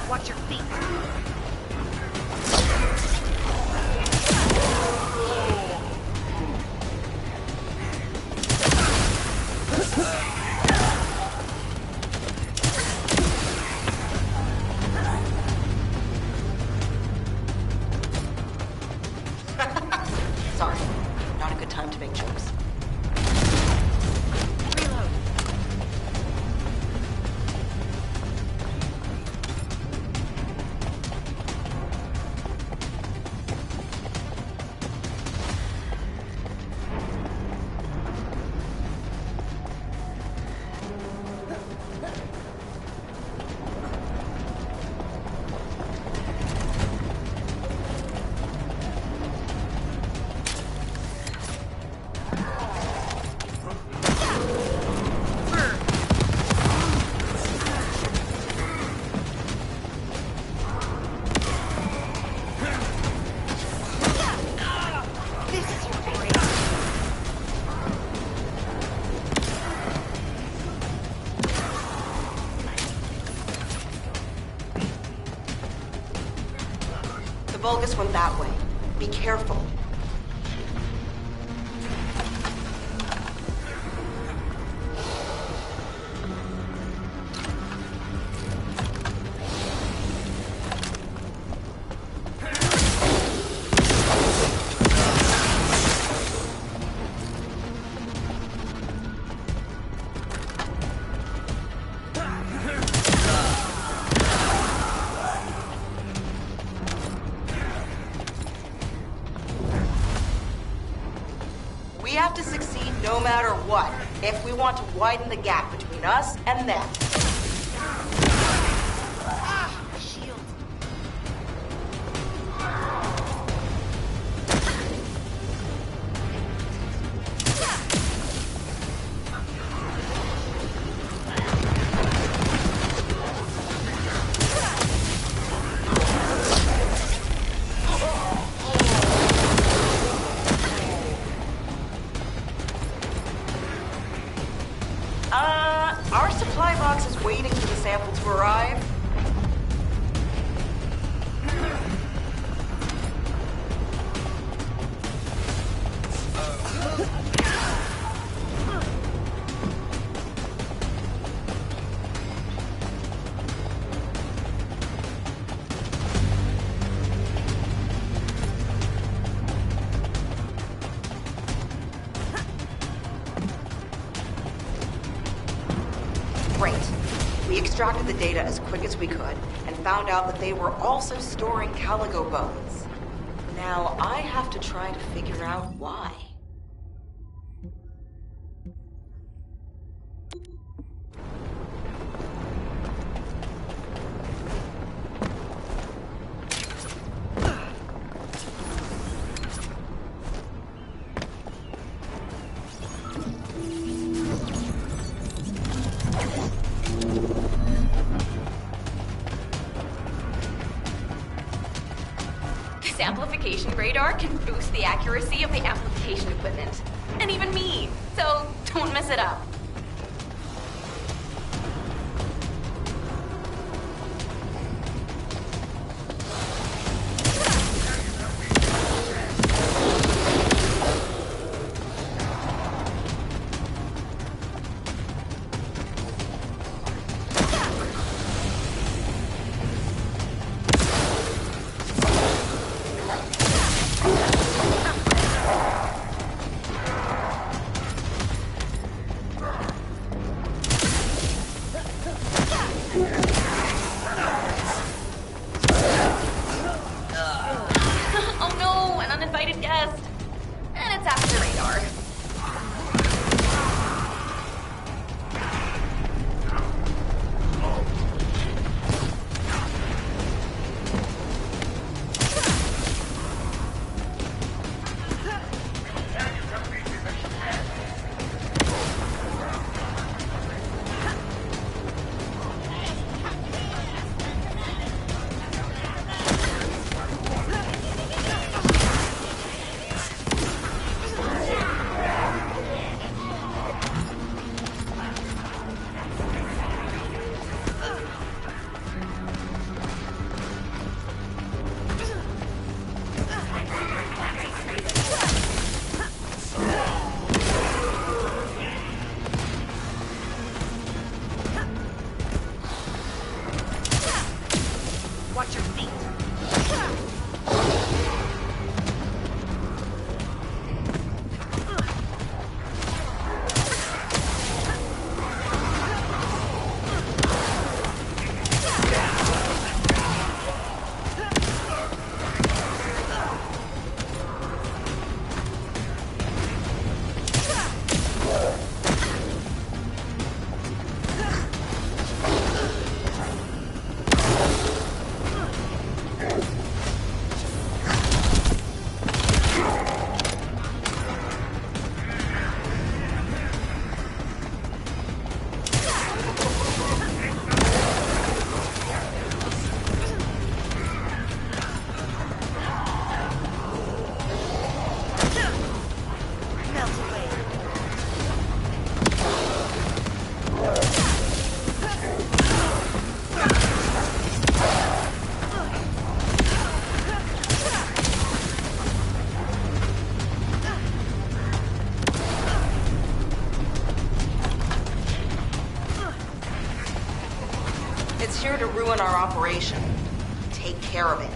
Watch your feet. Sorry, not a good time to make jokes. Reload. This is your brain. The Vulgus went that way. Be careful. No matter what, if we want to widen the gap between us and them. Shield. Our supply box is waiting for the sample to arrive. Great. We extracted the data as quick as we could and found out that they were also storing calico bones. Now I have to try to figure out why. This amplification radar can boost the accuracy of the amplification equipment. And even me. So don't mess it up. Oh no, an uninvited guest. And it's after radar. Watch your feet. It's here to ruin our operation. Take care of it.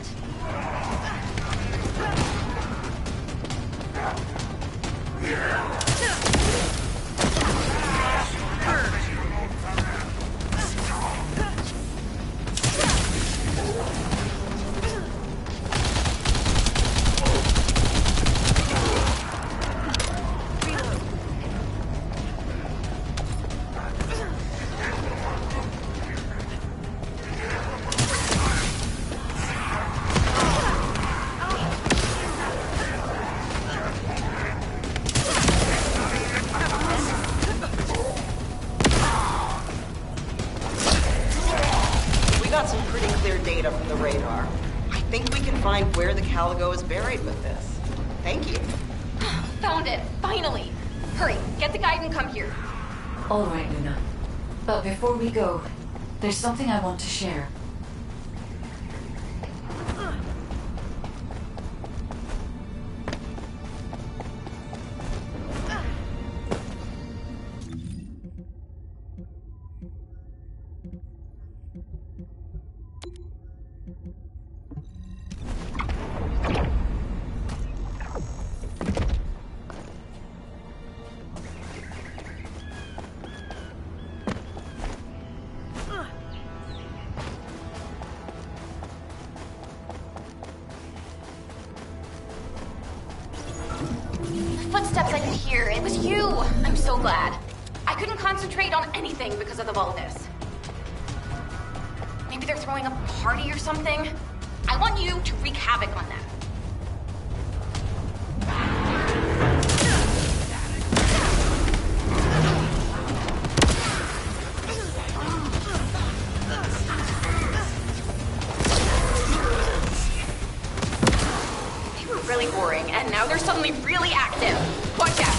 find where the Caligo is buried with this. Thank you. Found it, finally. Hurry, get the guide and come here. All right, Luna. But before we go, there's something I want to share. Footsteps I could hear. It was you. I'm so glad. I couldn't concentrate on anything because of the Vulgus. Maybe they're throwing a party or something. I want you to wreak havoc on them. They were really boring, and now they're suddenly really active. Watch out.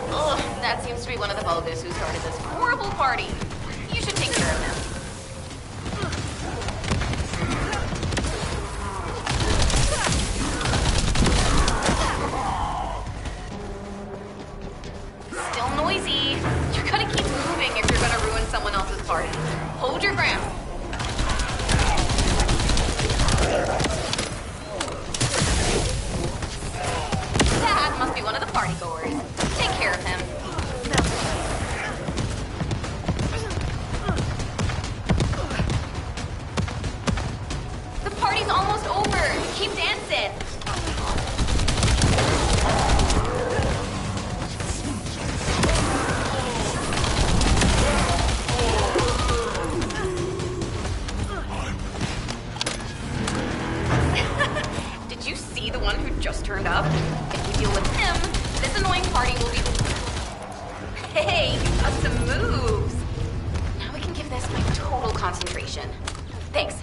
Ugh, that seems to be one of the Vulgus who started this horrible party. You should take care of him. Still noisy. You're gonna keep moving if you're gonna ruin someone else's party. Hold your ground. That must be one of the partygoers. Take care of him. The party's almost over. Keep dancing. Did you see the one who just turned up? If we deal with him, this annoying party will be... Hey, you got some moves. Now I can give this my total concentration. Thanks.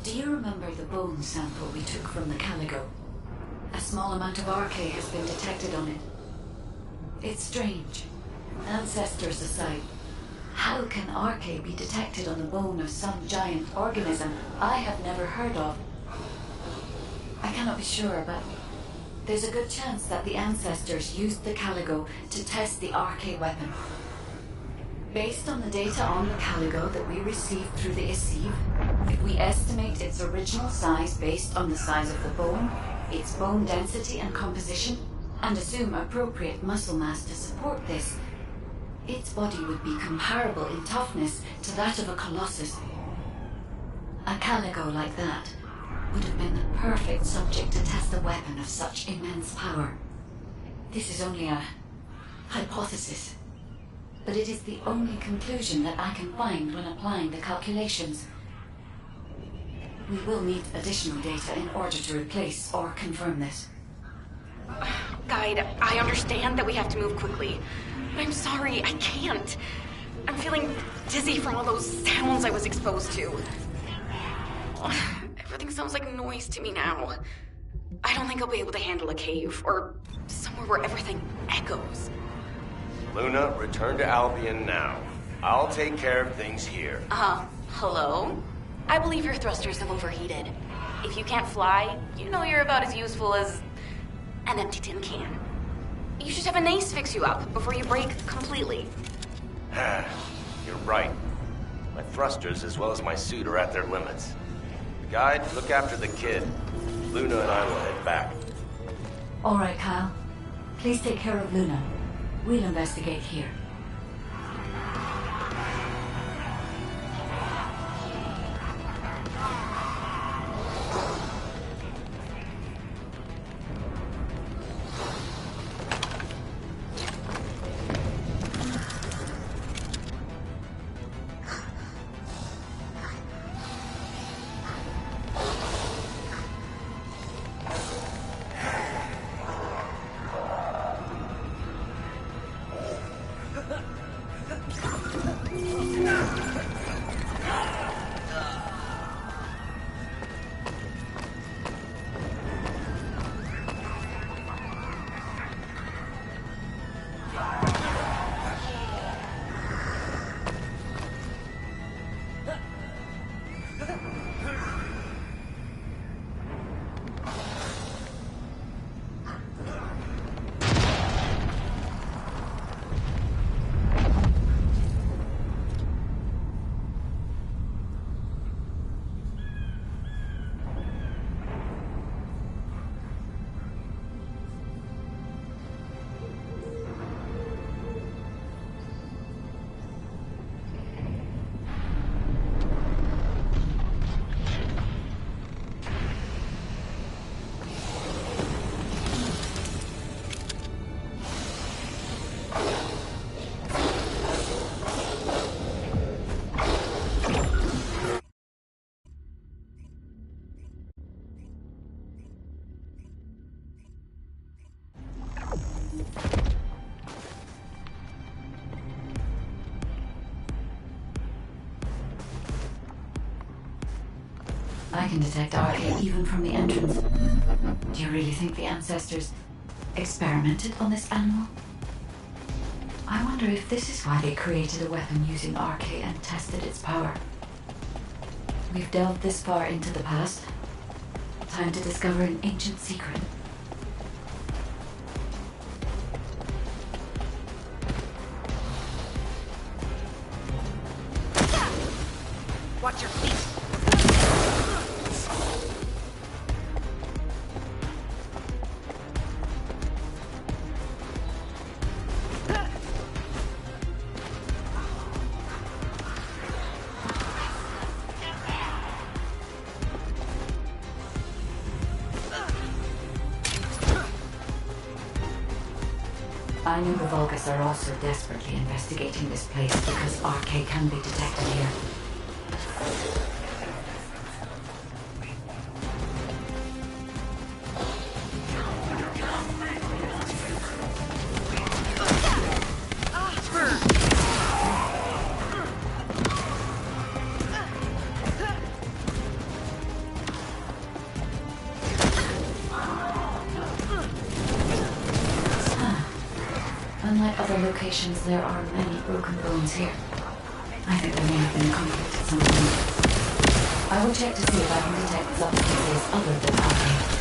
Do you remember the bone sample we took from the Caligo? A small amount of RK has been detected on it. It's strange. Ancestors aside, how can RK be detected on the bone of some giant organism I have never heard of? I cannot be sure, but there's a good chance that the ancestors used the Caligo to test the RK weapon. Based on the data on the Caligo that we received through the Isiv, if we estimate its original size based on the size of the bone, its bone density and composition, and assume appropriate muscle mass to support this, its body would be comparable in toughness to that of a colossus. A Caligo like that would have been the perfect subject to test a weapon of such immense power. This is only a hypothesis, but it is the only conclusion that I can find when applying the calculations. We will need additional data in order to replace or confirm this. Guide, I understand that we have to move quickly, but I'm sorry, I can't. I'm feeling dizzy from all those sounds I was exposed to. Everything sounds like noise to me now. I don't think I'll be able to handle a cave, or somewhere where everything echoes. Luna, return to Albion now. I'll take care of things here. Hello? I believe your thrusters have overheated. If you can't fly, you know you're about as useful as an empty tin can. You should have an ace fix you up before you break completely. You're right. My thrusters as well as my suit are at their limits. Guide, look after the kid. Luna and I will head back. All right, Kyle. Please take care of Luna. We'll investigate here. I can detect RK even from the entrance. Do you really think the ancestors experimented on this animal? I wonder if this is why they created a weapon using RK and tested its power. We've delved this far into the past. Time to discover an ancient secret. Watch your feet. I know the Vulgus are also desperately investigating this place because RK can be detected here. Unlike other locations, there are many broken bones here. I think there may have been a conflict at some point. I will check to see if I can detect substances other than RK.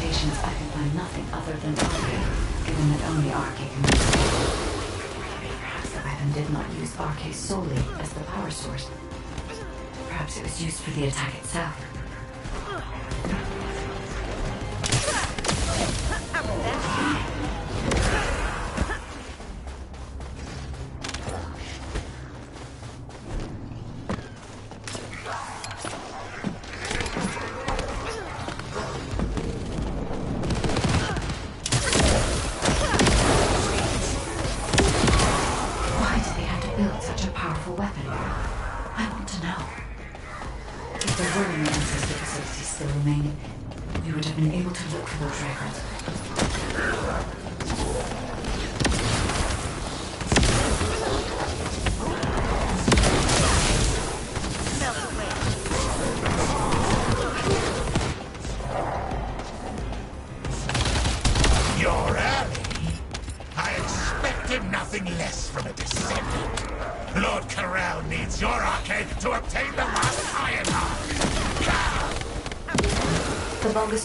locations, I can find nothing other than RK, given that only RK can use it. Perhaps the weapon did not use RK solely as the power source. Perhaps it was used for the attack itself.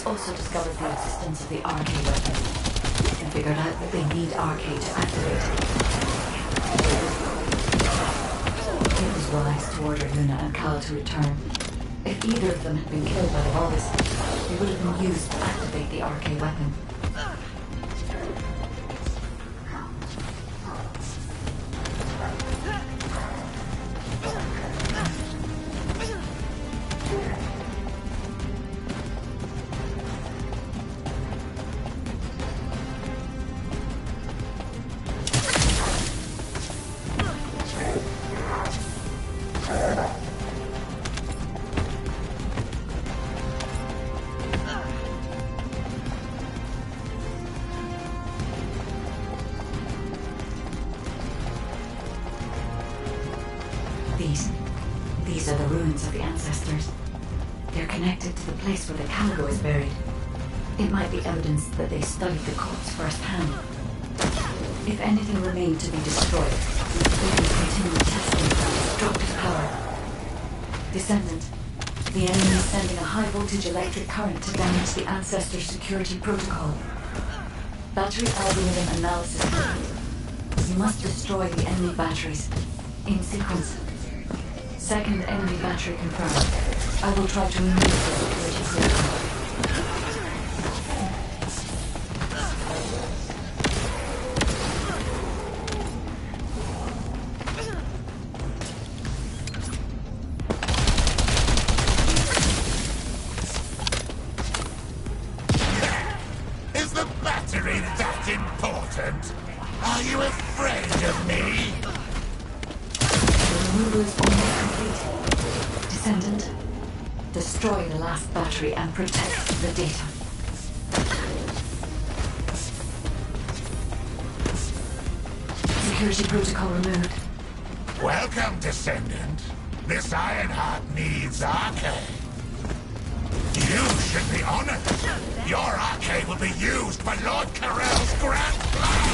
Also discovered the existence of the RK weapon and figured out that they need RK to activate it. It was wise to order Luna and Cal to return. If either of them had been killed by the Vulgus, they would have been used to activate the RK weapon. These are the ruins of the ancestors. They're connected to the place where the Caligo is buried. It might be evidence that they studied the cults firsthand. If anything remained to be destroyed, they would continue testing its destructive power. Descendant, the enemy is sending a high-voltage electric current to damage the ancestor security protocol. Battery algorithm analysis complete. You must destroy the enemy batteries in sequence. Second enemy battery confirmed. I will try to remove the security protocol. Is the battery that important? Are you afraid of me? The removal is almost complete. Descendant, destroy the last battery and protect the data. Security protocol removed. Welcome, Descendant. This Ironheart needs arcade. You should be honored. Your arcade will be used for Lord Carell's grand plan.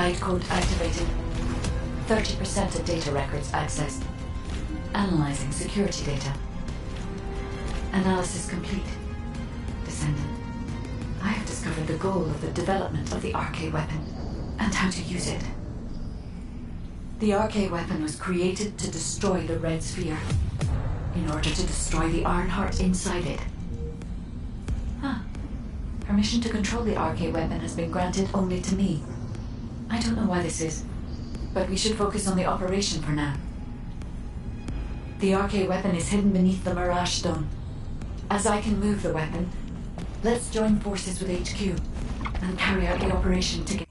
Guide code activated. 30% of data records accessed. Analyzing security data. Analysis complete. Descendant. I have discovered the goal of the development of the RK weapon and how to use it. The RK weapon was created to destroy the Red Sphere in order to destroy the Ironheart inside it. Huh. Permission to control the RK weapon has been granted only to me. I don't know why this is, but we should focus on the operation for now. The RK weapon is hidden beneath the Mirage Stone. As I can move the weapon, let's join forces with HQ and carry out the operation together.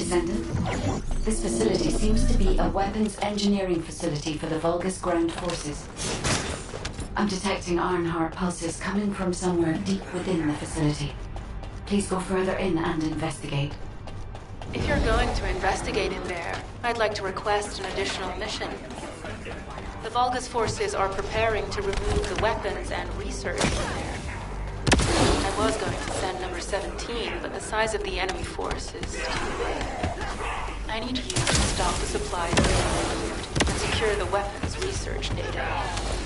Descendant, this facility seems to be a weapons engineering facility for the Vulgus ground forces. I'm detecting Ironheart pulses coming from somewhere deep within the facility. Please go further in and investigate. If you're going to investigate in there, I'd like to request an additional mission. The Vulgus forces are preparing to remove the weapons and research from there. I was going to send number 17, but the size of the enemy force is too big. I need you to stop the supplies being removed and secure the weapons research data.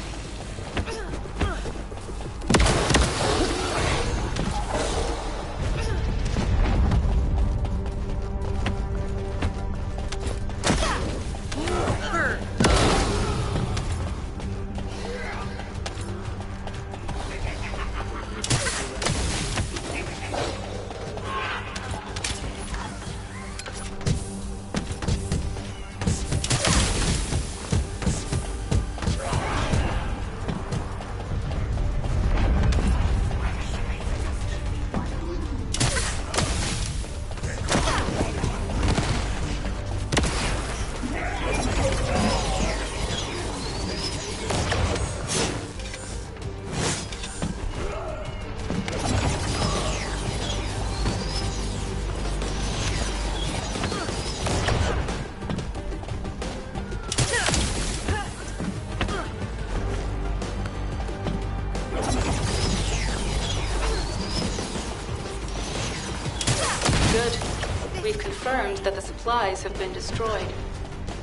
We've confirmed that the supplies have been destroyed.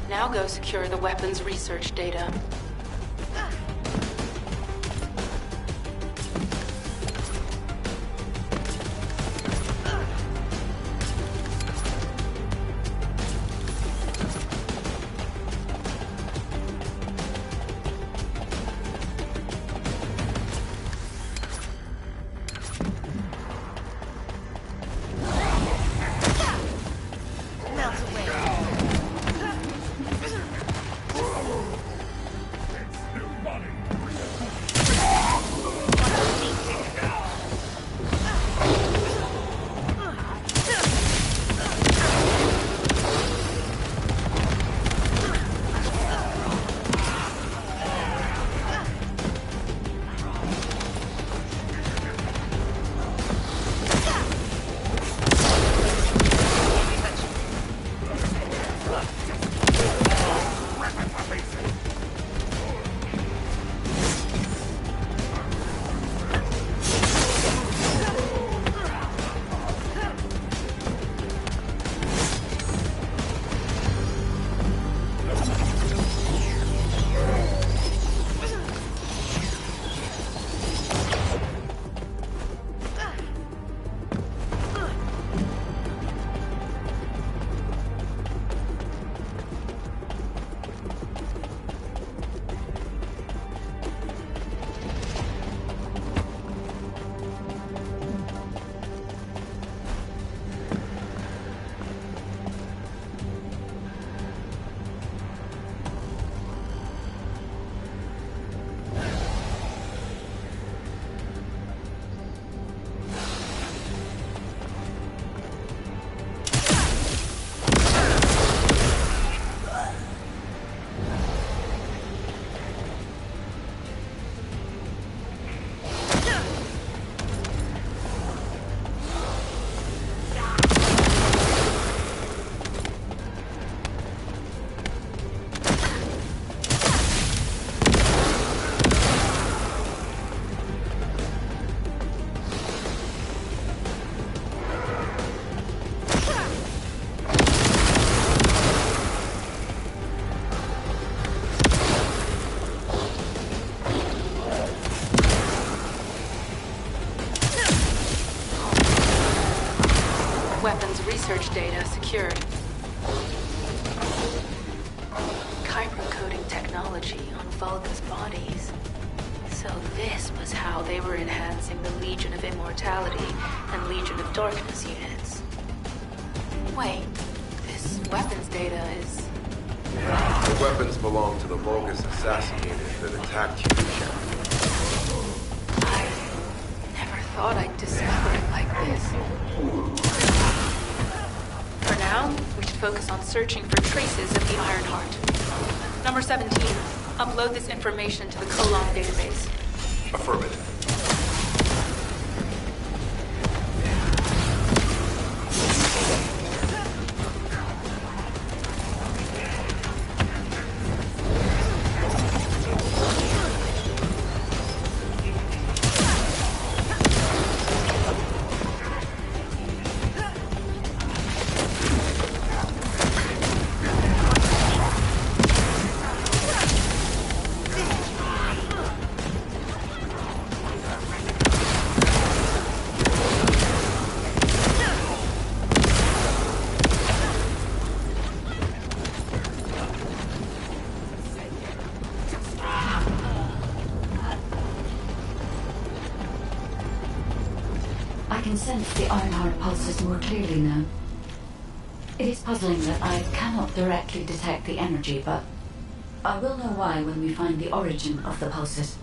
Now go secure the weapons research data. research data secured. Chiral-coding technology on Vulga's bodies. So this was how they were enhancing the Legion of Immortality and Legion of Darkness units. Wait, this weapons data is... The weapons belong to the Vulgus assassinated that attacked you. I never thought I'd discover it like this. For now, we should focus on searching for traces of the Iron Heart. Number 17, upload this information to the Colon database. Affirmative. I can sense the Ironheart pulses more clearly now. It is puzzling that I cannot directly detect the energy, but I will know why when we find the origin of the pulses.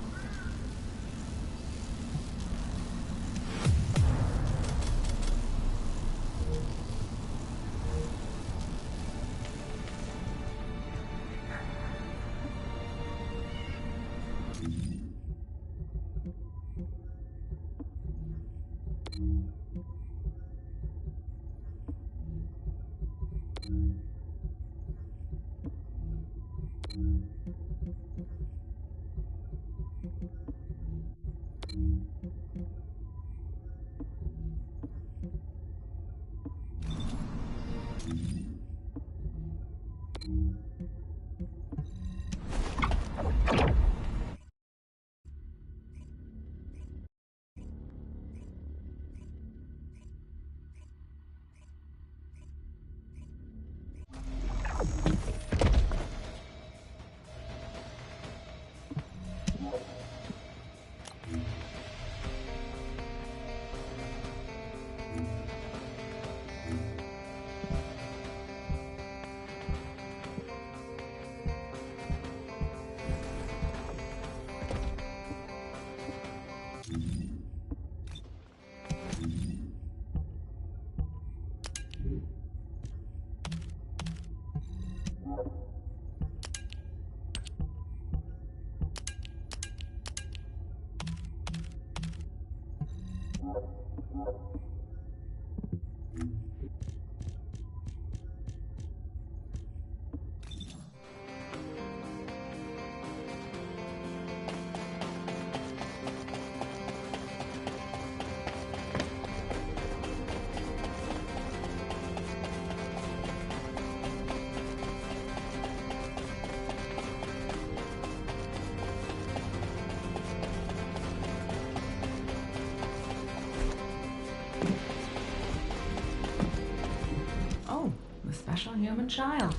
Special human child.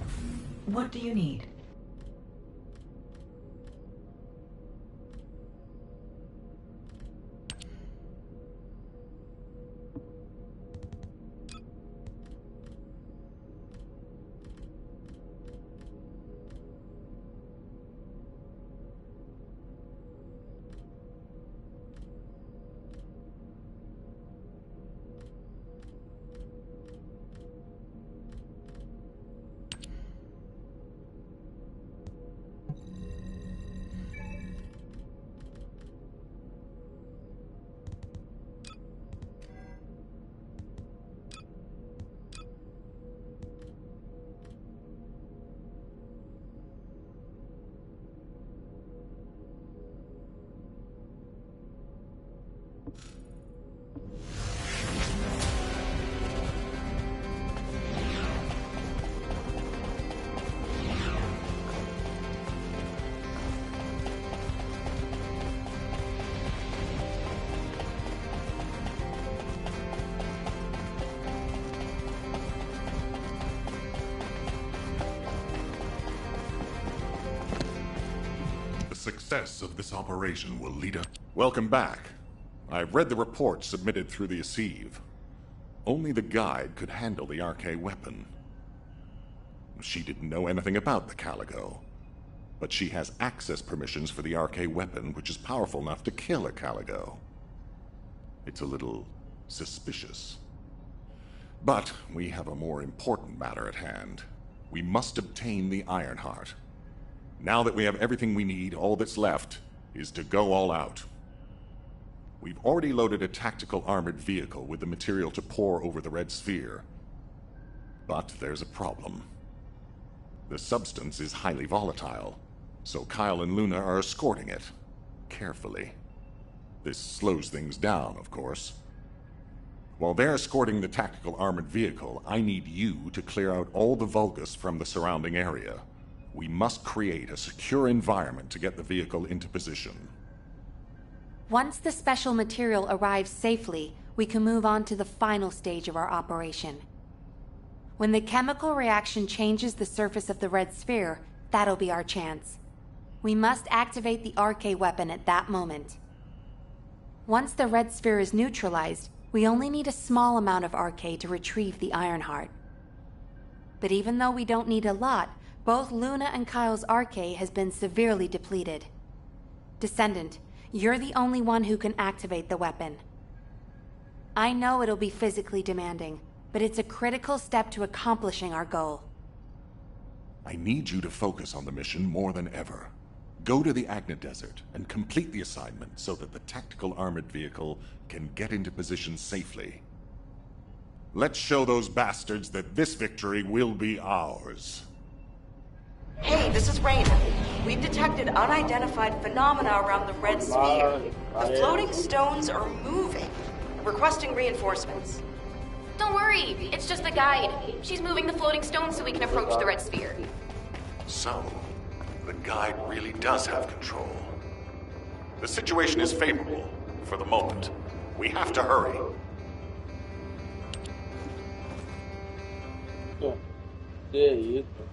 What do you need? success of this operation will lead us... Welcome back. I've read the report submitted through the Receive. Only the guide could handle the RK weapon. She didn't know anything about the Calico, but she has access permissions for the RK weapon, which is powerful enough to kill a Calico. It's a little suspicious. But we have a more important matter at hand. We must obtain the Ironheart. Now that we have everything we need, all that's left is to go all out. We've already loaded a tactical armored vehicle with the material to pour over the Red Sphere. But there's a problem. The substance is highly volatile, so Kyle and Luna are escorting it, carefully. This slows things down, of course. While they're escorting the tactical armored vehicle, I need you to clear out all the Vulgus from the surrounding area. We must create a secure environment to get the vehicle into position. Once the special material arrives safely, we can move on to the final stage of our operation. When the chemical reaction changes the surface of the Red Sphere, that'll be our chance. We must activate the RK weapon at that moment. Once the Red Sphere is neutralized, we only need a small amount of RK to retrieve the Ironheart. But even though we don't need a lot, both Luna and Kyle's RK has been severely depleted. Descendant, you're the only one who can activate the weapon. I know it'll be physically demanding, but it's a critical step to accomplishing our goal. I need you to focus on the mission more than ever. Go to the Agna Desert and complete the assignment so that the tactical armored vehicle can get into position safely. Let's show those bastards that this victory will be ours. Hey, this is Reyna. We've detected unidentified phenomena around the Red Sphere. The floating stones are moving. Requesting reinforcements. Don't worry, it's just the guide. She's moving the floating stones so we can approach the Red Sphere. So, the guide really does have control. The situation is favorable, for the moment. We have to hurry. Que isso?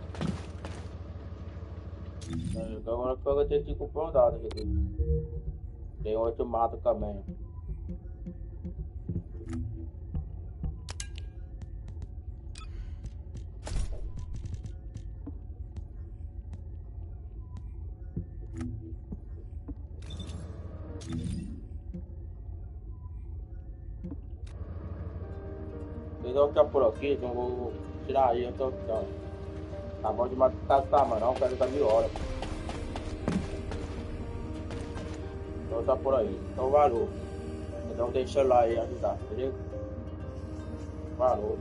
Agora eu tenho que comprar um dado aqui. Tem outro mato também. Vocês vão ficar por aqui, então eu vou tirar aí, eu tô ficando. Tá bom de matar essa mano, não quero dar 1000 horas. Então tá por aí. Então valeu. Então deixa lá aí avisar, beleza? Valeu.